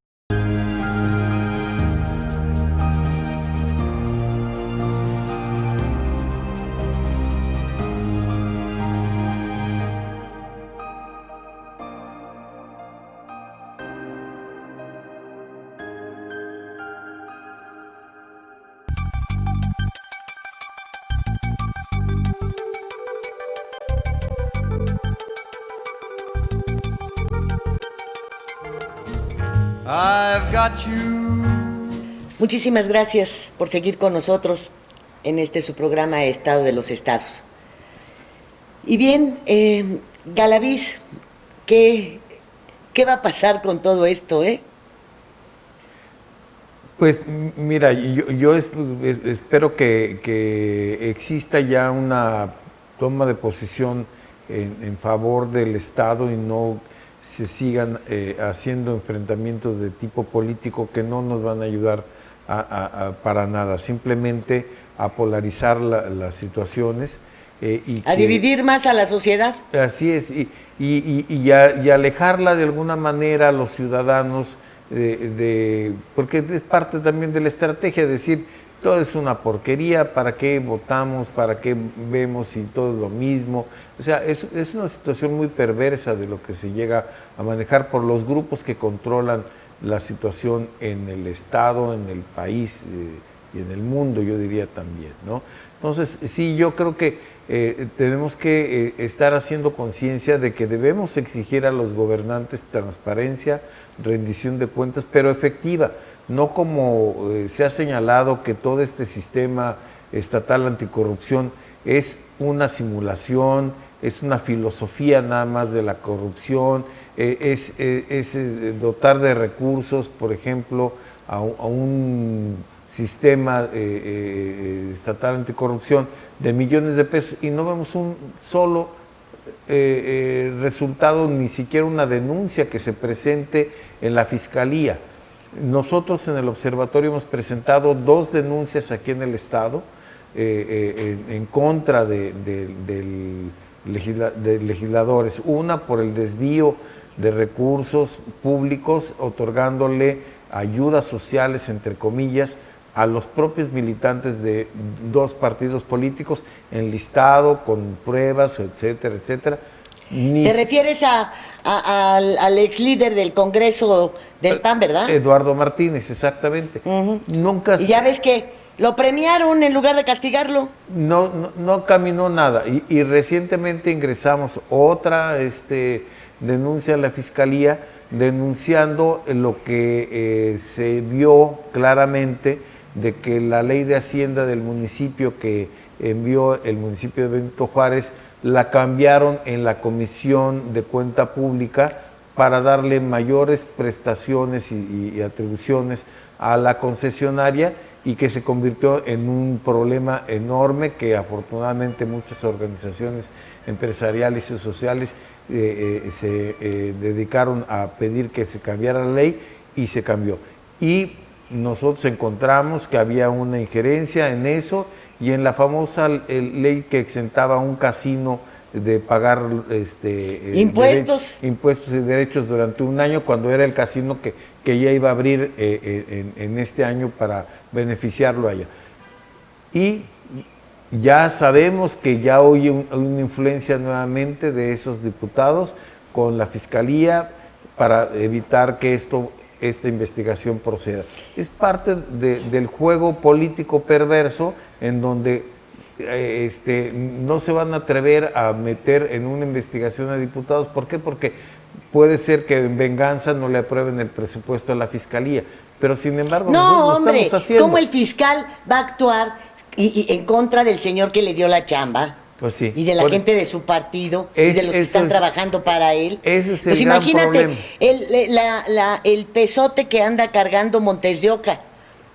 I've got you. Muchísimas gracias por seguir con nosotros en su programa Estado de los Estados. Y bien, Galaviz, ¿qué va a pasar con todo esto, Pues mira, yo espero que exista ya una toma de posición en favor del Estado y no se sigan haciendo enfrentamientos de tipo político que no nos van a ayudar para nada, simplemente a polarizar las situaciones. A dividir más a la sociedad. Así es, y alejarla de alguna manera a los ciudadanos, porque es parte también de la estrategia, decir, todo es una porquería, ¿para qué votamos? ¿Para qué vemos si todo es lo mismo? O sea, es una situación muy perversa de lo que se llega a manejar por los grupos que controlan la situación en el Estado, en el país y en el mundo, yo diría también, ¿no? Entonces, sí, yo creo que tenemos que estar haciendo conciencia de que debemos exigir a los gobernantes transparencia, rendición de cuentas, pero efectiva, no como se ha señalado que todo este sistema estatal anticorrupción es una simulación, es una filosofía nada más de la corrupción, es dotar de recursos, por ejemplo, a un sistema estatal anticorrupción de millones de pesos y no vemos un solo resultado, ni siquiera una denuncia que se presente en la Fiscalía. Nosotros en el observatorio hemos presentado 2 denuncias aquí en el Estado en contra de legisladores. Una por el desvío de recursos públicos, otorgándole ayudas sociales, entre comillas, a los propios militantes de 2 partidos políticos, enlistado, con pruebas, etcétera, etcétera. Te refieres al ex líder del Congreso del PAN, ¿verdad? Eduardo Martínez, exactamente. Nunca. Y ya ves que lo premiaron en lugar de castigarlo. No caminó nada. Y recientemente ingresamos otra denuncia a la Fiscalía denunciando lo que se vio claramente de que la ley de Hacienda del municipio que envió el municipio de Benito Juárez la cambiaron en la Comisión de Cuenta Pública para darle mayores prestaciones y atribuciones a la concesionaria y que se convirtió en un problema enorme que afortunadamente muchas organizaciones empresariales y sociales se dedicaron a pedir que se cambiara la ley y se cambió. Y nosotros encontramos que había una injerencia en eso y en la famosa ley que exentaba a un casino de pagar impuestos y derechos durante un año, cuando era el casino que ya iba a abrir en este año para beneficiarlo allá. Y ya sabemos que ya hay una influencia nuevamente de esos diputados con la Fiscalía para evitar que esta investigación proceda. Es parte del juego político perverso en donde no se van a atrever a meter en una investigación a diputados. ¿Por qué? Porque puede ser que en venganza no le aprueben el presupuesto a la Fiscalía. Pero sin embargo, no, hombre, estamos haciendo. ¿Cómo el fiscal va a actuar y en contra del señor que le dio la chamba? Pues sí. Y de la gente de su partido y de los que están trabajando para él. Ese es el pues gran imagínate problema. el pesote que anda cargando Montes de Oca.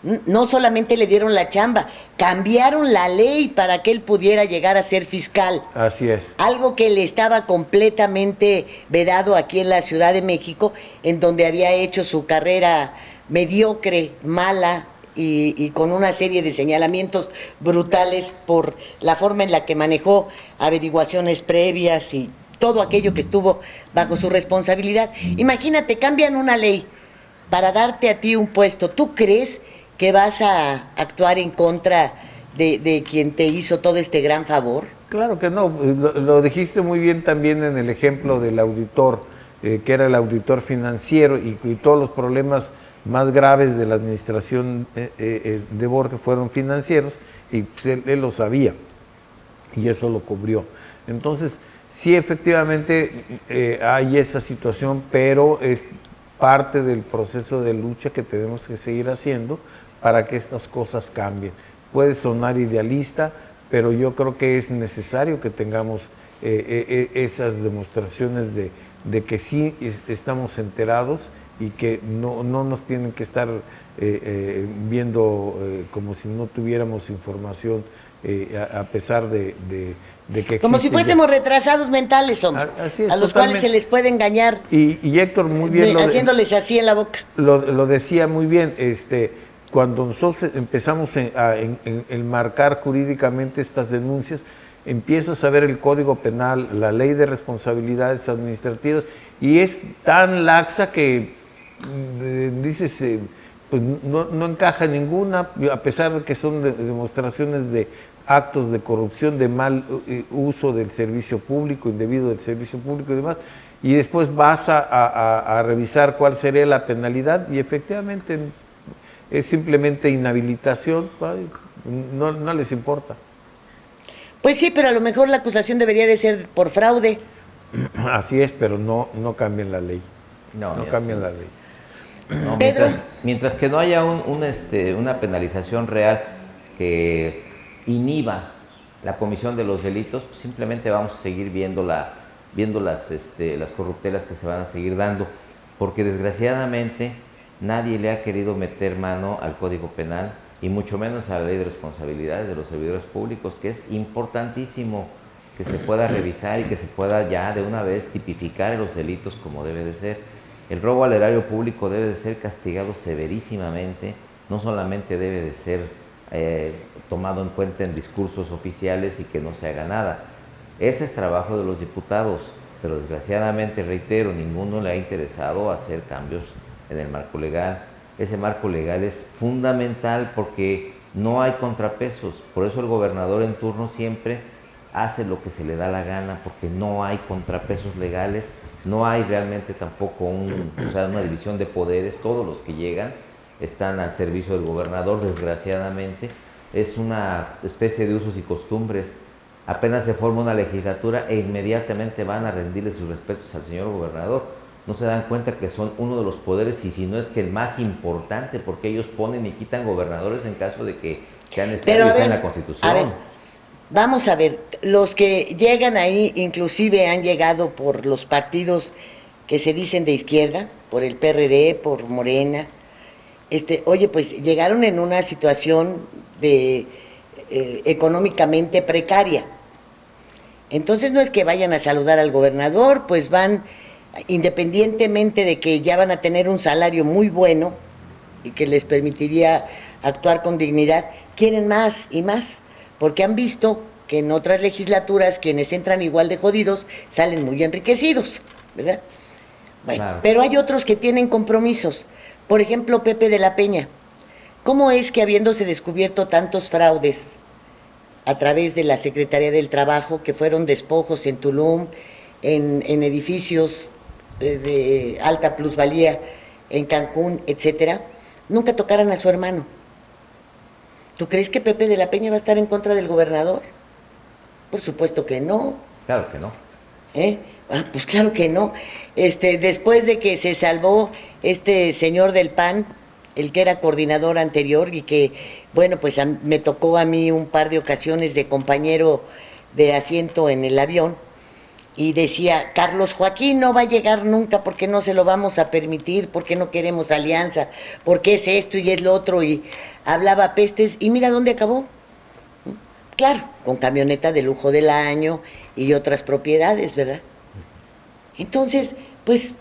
No solamente le dieron la chamba, cambiaron la ley para que él pudiera llegar a ser fiscal. Así es. Algo que le estaba completamente vedado aquí en la Ciudad de México, en donde había hecho su carrera mediocre, mala y con una serie de señalamientos brutales por la forma en la que manejó averiguaciones previas y todo aquello que estuvo bajo su responsabilidad. Imagínate, cambian una ley para darte a ti un puesto. ¿Tú crees que vas a actuar en contra de quien te hizo todo este gran favor? Claro que no, lo dijiste muy bien también en el ejemplo del auditor, que era el auditor financiero y todos los problemas más graves de la administración de Borges fueron financieros y pues, él lo sabía y eso lo cubrió. Entonces, sí, efectivamente hay esa situación, pero es parte del proceso de lucha que tenemos que seguir haciendo para que estas cosas cambien. Puede sonar idealista, pero yo creo que es necesario que tengamos esas demostraciones de que sí estamos enterados y que no nos tienen que estar viendo como si no tuviéramos información, a pesar de que como si fuésemos retrasados mentales, hombre, así es, a los cuales se les puede engañar y Héctor muy bien haciéndoles así en la boca. Lo decía muy bien, cuando nosotros empezamos a enmarcar jurídicamente estas denuncias, empiezas a ver el Código Penal, la Ley de Responsabilidades Administrativas, y es tan laxa que dices, pues no encaja ninguna, a pesar de que son demostraciones de actos de corrupción, de mal uso del servicio público, indebido del servicio público y demás, y después vas a revisar cuál sería la penalidad, y efectivamente es simplemente inhabilitación, no les importa. Pues sí, pero a lo mejor la acusación debería de ser por fraude. Así es, pero no cambian la ley. No cambian la ley. No, Pedro. mientras que no haya una penalización real que inhiba la comisión de los delitos, pues simplemente vamos a seguir viendo las corruptelas que se van a seguir dando, porque desgraciadamente nadie le ha querido meter mano al Código Penal y mucho menos a la Ley de Responsabilidades de los Servidores Públicos, que es importantísimo que se pueda revisar y que se pueda ya de una vez tipificar los delitos como debe de ser. El robo al erario público debe de ser castigado severísimamente, no solamente debe de ser tomado en cuenta en discursos oficiales y que no se haga nada. Ese es trabajo de los diputados, pero desgraciadamente, reitero, ninguno le ha interesado hacer cambios en el marco legal. Ese marco legal es fundamental porque no hay contrapesos, por eso el gobernador en turno siempre hace lo que se le da la gana, porque no hay contrapesos legales, no hay realmente tampoco una división de poderes, todos los que llegan están al servicio del gobernador, desgraciadamente. Es una especie de usos y costumbres. Apenas se forma una legislatura e inmediatamente van a rendirle sus respetos al señor gobernador. No se dan cuenta que son uno de los poderes, y si no es que el más importante, porque ellos ponen y quitan gobernadores en caso de que sea necesario, está en la Constitución. A ver, vamos a ver, los que llegan ahí inclusive han llegado por los partidos que se dicen de izquierda, por el PRD, por Morena. Oye, pues llegaron en una situación de económicamente precaria. Entonces no es que vayan a saludar al gobernador, pues van, independientemente de que ya van a tener un salario muy bueno y que les permitiría actuar con dignidad, quieren más y más, porque han visto que en otras legislaturas quienes entran igual de jodidos salen muy enriquecidos, ¿verdad? Bueno, claro. Pero hay otros que tienen compromisos. Por ejemplo, Pepe de la Peña. ¿Cómo es que habiéndose descubierto tantos fraudes a través de la Secretaría del Trabajo, que fueron despojos en Tulum, en edificios de alta plusvalía en Cancún, etcétera, nunca tocaran a su hermano? ¿Tú crees que Pepe de la Peña va a estar en contra del gobernador? Por supuesto que no. Claro que no. Pues claro que no. Después de que se salvó este señor del PAN, el que era coordinador anterior y que, bueno, pues me tocó a mí un par de ocasiones de compañero de asiento en el avión, y decía, Carlos Joaquín no va a llegar nunca porque no se lo vamos a permitir, porque no queremos alianza, porque es esto y es lo otro, y hablaba pestes, y mira dónde acabó. Claro, con camioneta de lujo del año y otras propiedades, ¿verdad? Entonces, pues,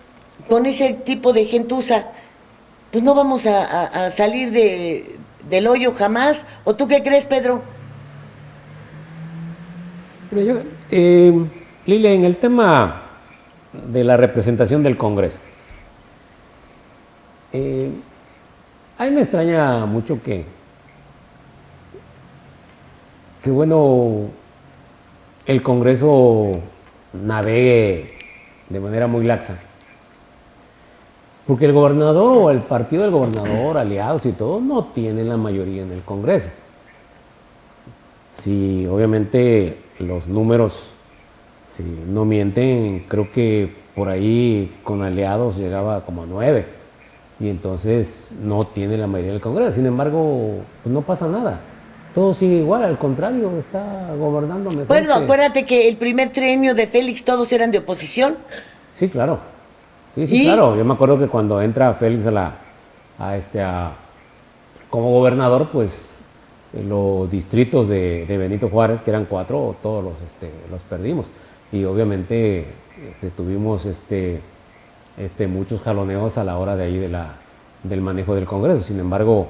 con ese tipo de gentuza, pues no vamos a salir del hoyo jamás. ¿O tú qué crees, Pedro? Mira, Lilia, en el tema de la representación del Congreso, a mí me extraña mucho que bueno, el Congreso navegue de manera muy laxa. Porque el gobernador o el partido del gobernador, aliados y todo, no tienen la mayoría en el Congreso. Si obviamente los números, si no mienten, creo que por ahí con aliados llegaba como a 9. Y entonces no tiene la mayoría del Congreso. Sin embargo, pues no pasa nada. Todo sigue igual, al contrario, está gobernando mejor. Bueno, acuérdate que el primer trienio de Félix todos eran de oposición. Sí, claro. Sí, claro. Yo me acuerdo que cuando entra Félix como gobernador, pues los distritos de Benito Juárez, que eran 4, todos los perdimos. Y obviamente tuvimos muchos jaloneos a la hora de ahí del manejo del Congreso. Sin embargo,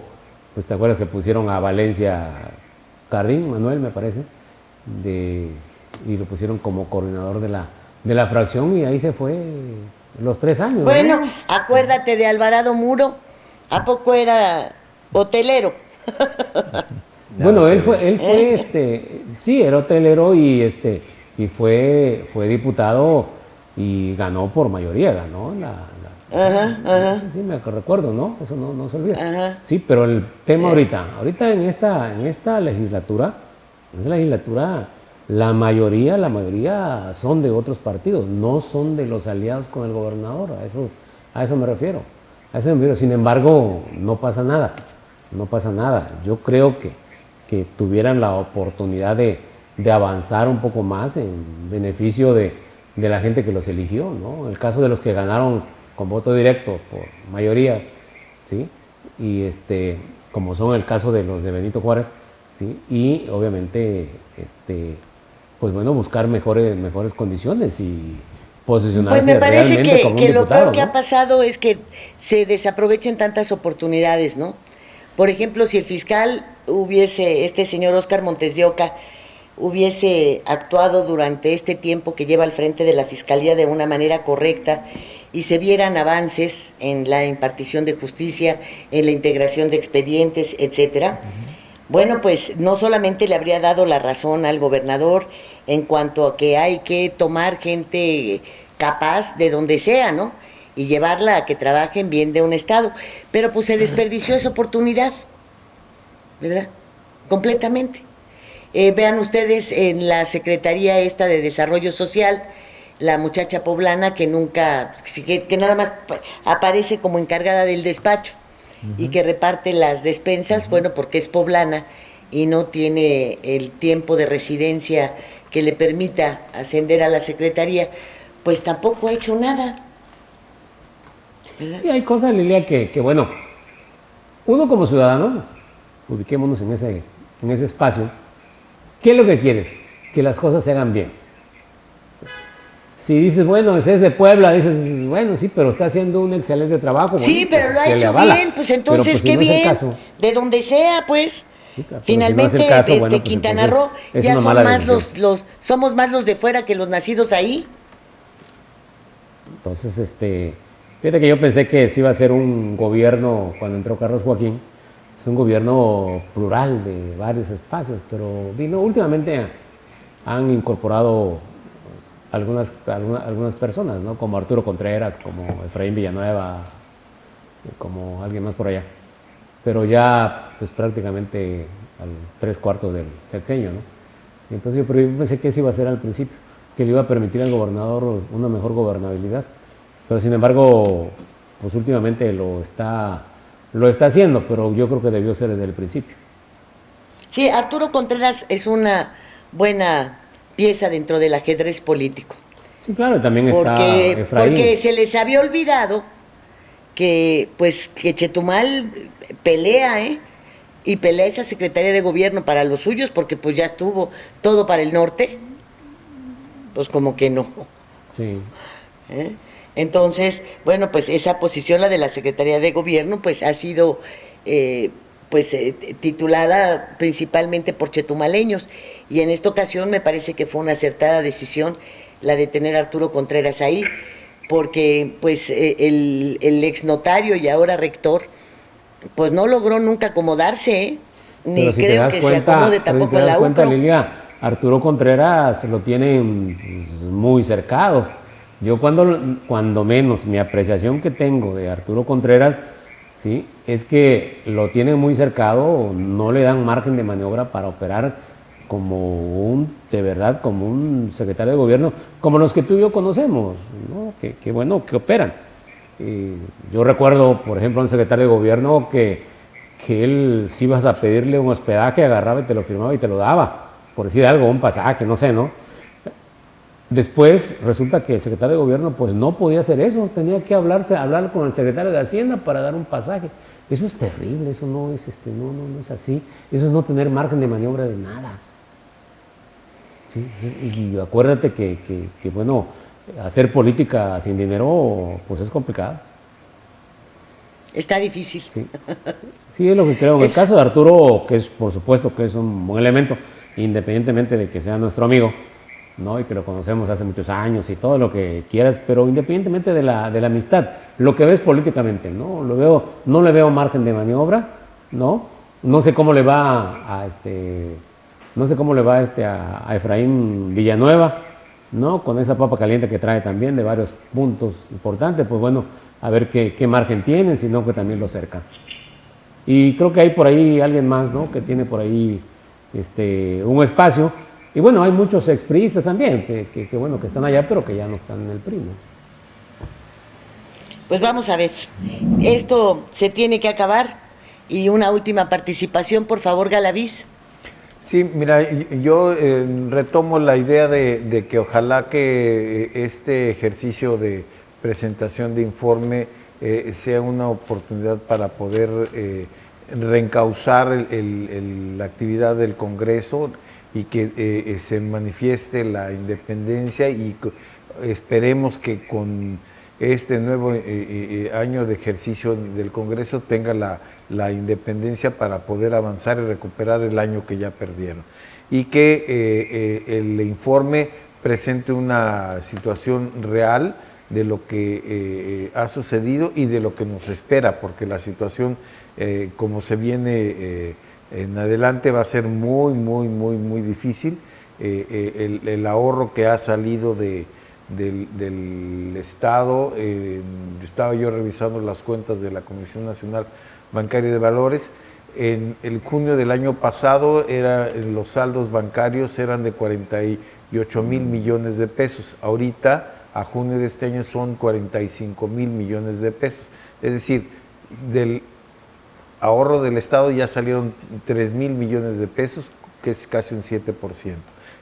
pues te acuerdas que pusieron a Valencia Cardín, Manuel me parece, y lo pusieron como coordinador de la fracción, y ahí se fue los 3 años. Bueno, ¿no? acuérdate de Alvarado Muro, ¿a poco era hotelero? Bueno, él fue sí, era hotelero y fue diputado y ganó por mayoría, ganó Ajá. Sí, me recuerdo, ¿no? Eso no se olvida. Ajá. Sí, pero el tema ahorita en esta legislatura, la mayoría son de otros partidos, no son de los aliados con el gobernador, a eso me refiero. Sin embargo, no pasa nada. Yo creo que tuvieran la oportunidad de avanzar un poco más en beneficio de la gente que los eligió, ¿no? El caso de los que ganaron con voto directo por mayoría, ¿sí? Y como son el caso de los de Benito Juárez, ¿sí? Y obviamente pues bueno, buscar mejores condiciones y posicionarse. Pues me parece realmente como un que lo diputado, peor que ¿no? ha pasado es que se desaprovechen tantas oportunidades, ¿no? Por ejemplo, si el fiscal este señor Óscar Montes de Oca, hubiese actuado durante este tiempo que lleva al frente de la Fiscalía de una manera correcta y se vieran avances en la impartición de justicia, en la integración de expedientes, etcétera, bueno, pues no solamente le habría dado la razón al gobernador en cuanto a que hay que tomar gente capaz de donde sea, ¿no? Y llevarla a que trabajen bien de un estado, pero pues se desperdició esa oportunidad, ¿verdad? Completamente. Vean ustedes en la Secretaría esta de Desarrollo Social, la muchacha poblana que nada más aparece como encargada del despacho y que reparte las despensas, bueno, porque es poblana y no tiene el tiempo de residencia que le permita ascender a la Secretaría, pues tampoco ha hecho nada, ¿verdad? Sí, hay cosas, Lilia, que bueno, uno como ciudadano, ubiquémonos en ese espacio. ¿Qué es lo que quieres? Que las cosas se hagan bien. Si dices, bueno, ese es de Puebla, dices, bueno, sí, pero está haciendo un excelente trabajo. Sí, bueno, pero lo ha se le hecho avala. bien, pues entonces Pero, pues, qué si no es el bien, caso, de donde sea, pues. sí, claro, pero Finalmente, si no es el caso, desde bueno, pues, Quintana entonces, Roo es ya una son mala más decisión. somos más los de fuera que los nacidos ahí. Entonces, fíjate que yo pensé que sí iba a ser un gobierno, cuando entró Carlos Joaquín, es un gobierno plural de varios espacios, pero últimamente han incorporado pues, algunas personas, ¿no? Como Arturo Contreras, como Efraín Villanueva, como alguien más por allá. Pero ya, pues prácticamente al 3/4 del sexenio, ¿no? Entonces yo pensé que eso iba a ser al principio, que le iba a permitir al gobernador una mejor gobernabilidad. Pero sin embargo, pues últimamente lo está haciendo, pero yo creo que debió ser desde el principio. Sí, Arturo Contreras es una buena pieza dentro del ajedrez político. Sí, claro, también está Efraín. Porque se les había olvidado que Chetumal pelea, y pelea esa Secretaría de Gobierno para los suyos, porque pues ya estuvo todo para el norte, pues como que no. Sí. Entonces, bueno, pues esa posición, la de la Secretaría de Gobierno, pues ha sido titulada principalmente por chetumaleños, y en esta ocasión me parece que fue una acertada decisión la de tener a Arturo Contreras ahí, porque pues el exnotario y ahora rector, pues no logró nunca acomodarse, ni si creo que se acomode tampoco en la UCRO. Lilia, Arturo Contreras lo tienen muy cercado. Yo cuando menos mi apreciación que tengo de Arturo Contreras, sí, es que lo tienen muy cercado, no le dan margen de maniobra para operar de verdad, como un secretario de gobierno, como los que tú y yo conocemos, ¿no? Que bueno, que operan. Yo recuerdo, por ejemplo, a un secretario de gobierno que él, si ibas a pedirle un hospedaje, agarraba y te lo firmaba y te lo daba, por decir algo, un pasaje, no sé, ¿no? Después resulta que el secretario de gobierno pues no podía hacer eso, tenía que hablar con el secretario de Hacienda para dar un pasaje. Eso es terrible, eso no es, no es así, eso es no tener margen de maniobra de nada. Sí, y acuérdate que bueno, hacer política sin dinero pues es complicado. Está difícil. Sí, es lo que creo. En el caso de Arturo, que es por supuesto que es un buen elemento, independientemente de que sea nuestro amigo, ¿no? Y que lo conocemos hace muchos años y todo lo que quieras, pero independientemente de la amistad, lo que ves políticamente, ¿no? No le veo margen de maniobra, ¿no? No sé cómo le va a Efraín Villanueva, ¿no? Con esa papa caliente que trae también de varios puntos importantes, pues bueno, a ver qué margen tienen, sino que también lo cercan. Y creo que hay por ahí alguien más, ¿no? Que tiene por ahí un espacio. Y bueno, hay muchos expriistas también que bueno, que están allá, pero que ya no están en el PRI, ¿no? Pues vamos a ver, esto se tiene que acabar. Y una última participación, por favor, Galaviz. Sí, mira, yo retomo la idea de que ojalá que este ejercicio de presentación de informe sea una oportunidad para poder reencauzar la actividad del Congreso y que se manifieste la independencia, y esperemos que con este nuevo año de ejercicio del Congreso tenga la independencia para poder avanzar y recuperar el año que ya perdieron. Y que el informe presente una situación real de lo que ha sucedido y de lo que nos espera, porque la situación, como se viene en adelante, va a ser muy, muy, muy, muy difícil. El ahorro que ha salido del Estado, estaba yo revisando las cuentas de la Comisión Nacional Bancaria de Valores, en el junio del año pasado los saldos bancarios eran de 48 mil millones de pesos, ahorita a junio de este año son 45 mil millones de pesos, es decir, del ahorro del Estado ya salieron 3 mil millones de pesos, que es casi un 7%.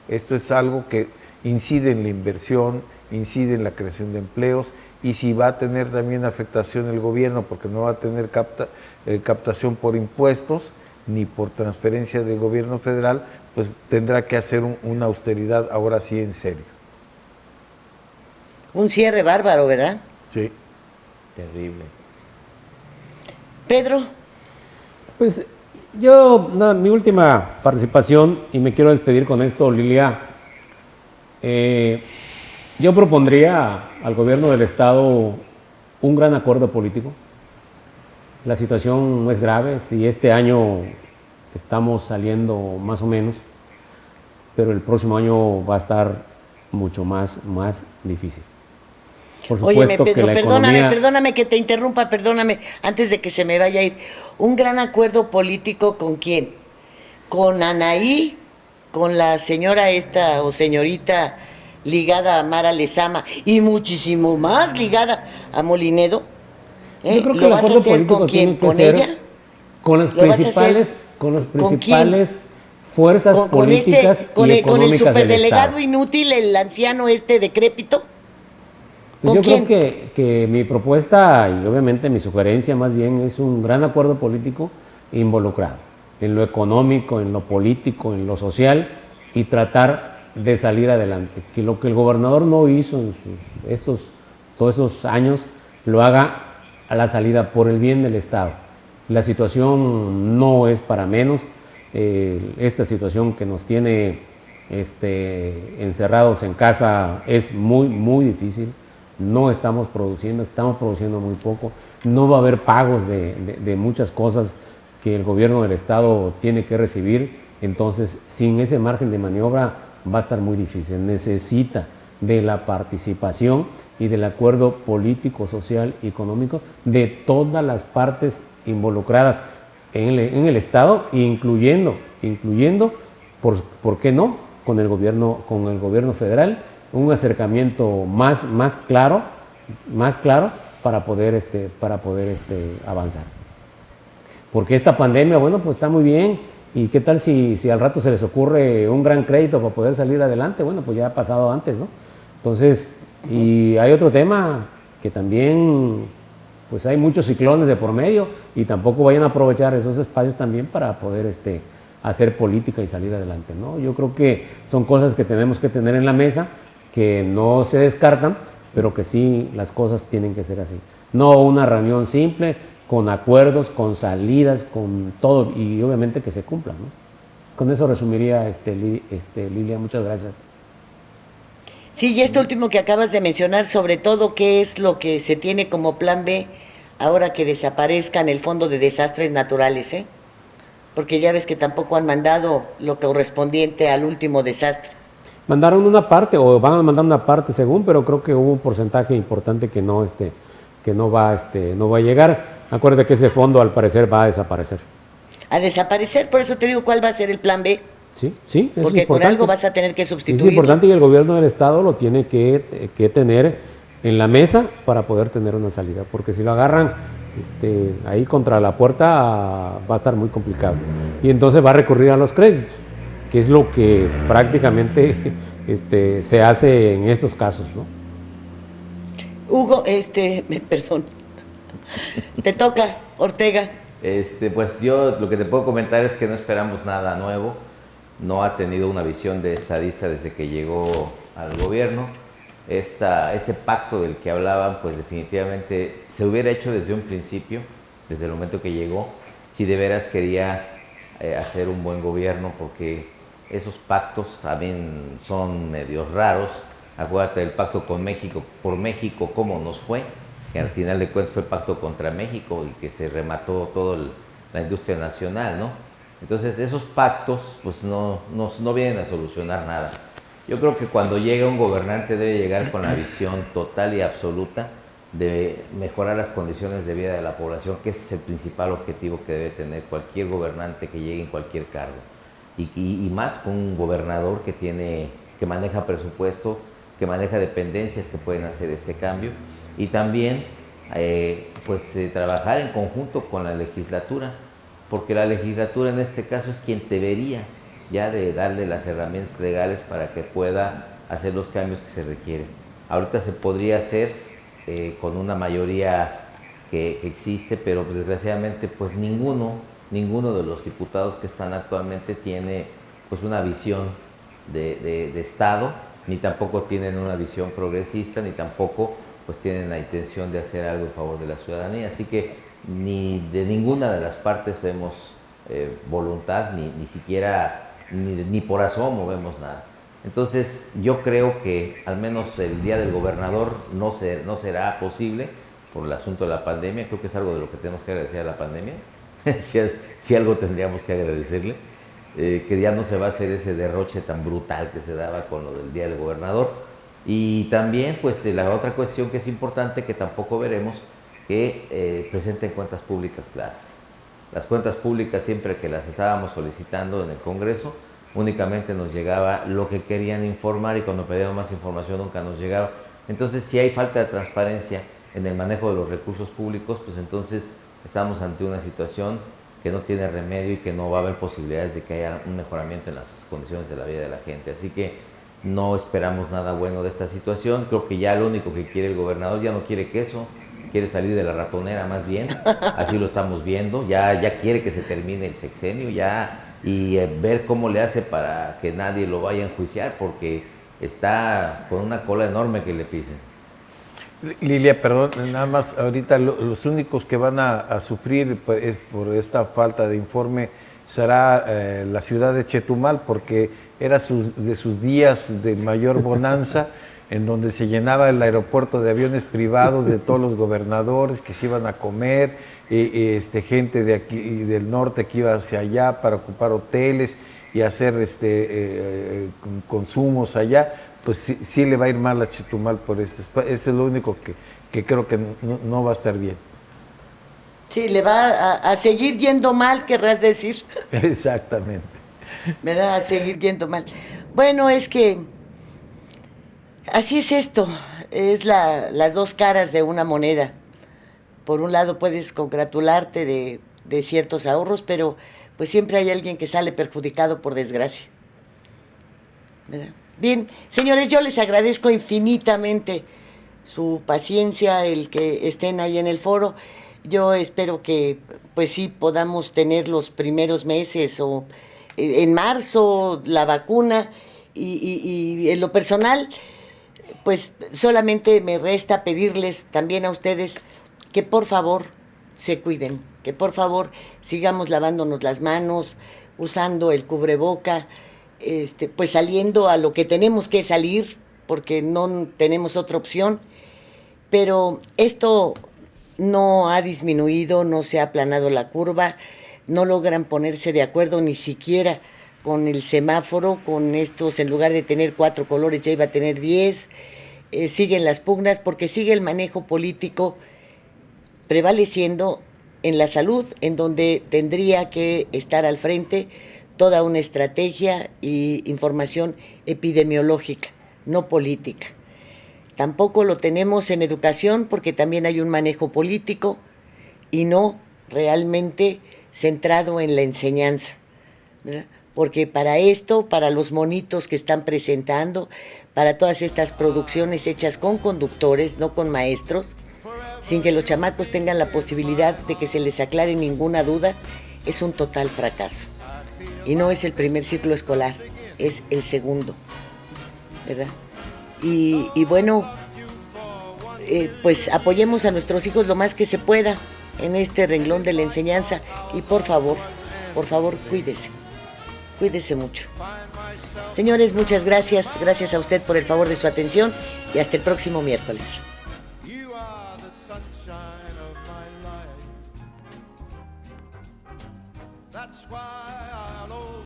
Esto es algo que incide en la inversión, incide en la creación de empleos, y si va a tener también afectación el gobierno, porque no va a tener captación por impuestos ni por transferencia del gobierno federal, pues tendrá que hacer una austeridad ahora sí en serio. Un cierre bárbaro, ¿verdad? Sí. Terrible. Pedro. Pues yo, mi última participación, y me quiero despedir con esto, Lilia. Yo propondría al gobierno del Estado un gran acuerdo político. La situación no es grave, si este año estamos saliendo más o menos, pero el próximo año va a estar mucho más difícil. Por supuesto. Óyeme, Pedro, que la economía... perdóname que te interrumpa, perdóname, antes de que se me vaya a ir. ¿Un gran acuerdo político con quién? ¿Con Anaí? ¿Con la señora esta o señorita ligada a Mara Lezama y muchísimo más ligada a Molinedo? Yo creo que ¿Lo el vas a acuerdo hacer político con quién? tiene que ¿Con ser ella? Con las principales fuerzas políticas y con el económicas del superdelegado Estado. inútil, el anciano decrépito. Pues ¿Con yo quién? creo que mi propuesta y obviamente mi sugerencia más bien es un gran acuerdo político involucrado en lo económico, en lo político, en lo social y tratar de salir adelante. Que lo que el gobernador no hizo en todos estos años lo haga a la salida por el bien del Estado. La situación no es para menos. Esta situación que nos tiene encerrados en casa es muy, muy difícil. No estamos produciendo muy poco. No va a haber pagos de muchas cosas que el gobierno del Estado tiene que recibir. Entonces, sin ese margen de maniobra va a estar muy difícil. Necesita de la participación y del acuerdo político, social y económico de todas las partes involucradas en el Estado, incluyendo ¿por qué no?, con el gobierno federal, un acercamiento más claro para poder avanzar. Porque esta pandemia, bueno, pues está muy bien, y qué tal si al rato se les ocurre un gran crédito para poder salir adelante. Bueno, pues ya ha pasado antes, ¿no? Entonces, y hay otro tema que también, pues hay muchos ciclones de por medio, y tampoco vayan a aprovechar esos espacios también para poder hacer política y salir adelante, ¿no? Yo creo que son cosas que tenemos que tener en la mesa, que no se descartan, pero que sí las cosas tienen que ser así. No una reunión simple, con acuerdos, con salidas, con todo, y obviamente que se cumpla, ¿no? Con eso resumiría, Lilia, muchas gracias. Sí, y esto último que acabas de mencionar, sobre todo, ¿qué es lo que se tiene como plan B ahora que desaparezcan el Fondo de Desastres Naturales, eh? Porque ya ves que tampoco han mandado lo correspondiente al último desastre. Mandaron una parte, o van a mandar una parte según, pero creo que hubo un porcentaje importante que no va a llegar. Acuérdate que ese fondo al parecer va a desaparecer. A desaparecer, por eso te digo, ¿cuál va a ser el plan B? Sí, es porque con importante. algo vas a tener que sustituirlo. Es importante, y el gobierno del Estado lo tiene que tener en la mesa para poder tener una salida, porque si lo agarran ahí contra la puerta va a estar muy complicado. Y entonces va a recurrir a los créditos, que es lo que prácticamente se hace en estos casos, ¿no? Hugo, perdón, te toca, Ortega. Pues yo lo que te puedo comentar es que no esperamos nada nuevo. No ha tenido una visión de estadista desde que llegó al gobierno. Este pacto del que hablaban, pues definitivamente se hubiera hecho desde un principio, desde el momento que llegó, si de veras quería hacer un buen gobierno, porque esos pactos también son medios raros. Acuérdate del pacto con México, por México, cómo nos fue, que al final de cuentas fue pacto contra México y que se remató toda la industria nacional, ¿no? Entonces esos pactos pues no vienen a solucionar nada. Yo creo que cuando llega un gobernante debe llegar con la visión total y absoluta de mejorar las condiciones de vida de la población, que ese es el principal objetivo que debe tener cualquier gobernante que llegue en cualquier cargo. Y más con un gobernador que maneja presupuesto, que maneja dependencias que pueden hacer este cambio, y también trabajar en conjunto con la legislatura, porque la legislatura en este caso es quien debería ya de darle las herramientas legales para que pueda hacer los cambios que se requieren. Ahorita se podría hacer con una mayoría que existe, pero pues, desgraciadamente pues ninguno de los diputados que están actualmente tiene pues una visión de Estado, ni tampoco tienen una visión progresista, ni tampoco pues tienen la intención de hacer algo en favor de la ciudadanía. Así que ni de ninguna de las partes vemos voluntad, ni siquiera, ni por asomo vemos nada. Entonces yo creo que al menos el día del gobernador no será posible por el asunto de la pandemia. Creo que es algo de lo que tenemos que agradecer a la pandemia. si algo tendríamos que agradecerle, que ya no se va a hacer ese derroche tan brutal que se daba con lo del día del gobernador. Y también pues la otra cuestión que es importante, que tampoco veremos, que presenten cuentas públicas claras. Las cuentas públicas, siempre que las estábamos solicitando en el Congreso, únicamente nos llegaba lo que querían informar, y cuando pedíamos más información nunca nos llegaba. Entonces, si hay falta de transparencia en el manejo de los recursos públicos, pues entonces estamos ante una situación que no tiene remedio y que no va a haber posibilidades de que haya un mejoramiento en las condiciones de la vida de la gente. Así que no esperamos nada bueno de esta situación. Creo que ya lo único que quiere el gobernador, ya no quiere queso, quiere salir de la ratonera más bien, así lo estamos viendo, ya quiere que se termine el sexenio, y ver cómo le hace para que nadie lo vaya a enjuiciar, porque está con una cola enorme que le pisen. Lilia, perdón, nada más, ahorita los únicos que van a sufrir por esta falta de informe será la ciudad de Chetumal, porque era de sus días de mayor bonanza, en donde se llenaba el aeropuerto de aviones privados de todos los gobernadores que se iban a comer, gente de aquí del norte que iba hacia allá para ocupar hoteles y hacer consumos allá. Pues sí le va a ir mal a Chetumal por esto. Eso es lo único que creo que no va a estar bien. Sí, le va a seguir yendo mal, querrás decir. Exactamente. ¿Verdad? A seguir yendo mal. Bueno, es que así es esto, es las dos caras de una moneda. Por un lado puedes congratularte de ciertos ahorros, pero pues siempre hay alguien que sale perjudicado por desgracia. ¿Verdad? Bien, señores, yo les agradezco infinitamente su paciencia, el que estén ahí en el foro. Yo espero que, pues sí, podamos tener los primeros meses o en marzo la vacuna y en lo personal, pues solamente me resta pedirles también a ustedes que por favor se cuiden, que por favor sigamos lavándonos las manos, usando el cubreboca, pues saliendo a lo que tenemos que salir, porque no tenemos otra opción, pero esto no ha disminuido, no se ha aplanado la curva, no logran ponerse de acuerdo ni siquiera con el semáforo, con estos, en lugar de tener 4 colores ya iba a tener 10, siguen las pugnas porque sigue el manejo político prevaleciendo en la salud, en donde tendría que estar al frente toda una estrategia y información epidemiológica, no política. Tampoco lo tenemos en educación porque también hay un manejo político y no realmente centrado en la enseñanza, ¿verdad? Porque para esto, para los monitos que están presentando, para todas estas producciones hechas con conductores, no con maestros, sin que los chamacos tengan la posibilidad de que se les aclare ninguna duda, es un total fracaso. Y no es el primer ciclo escolar, es el segundo, ¿verdad? Y bueno, pues apoyemos a nuestros hijos lo más que se pueda en este renglón de la enseñanza y por favor, cuídese mucho. Señores, muchas gracias a usted por el favor de su atención y hasta el próximo miércoles. You are the sunshine of my life. That's why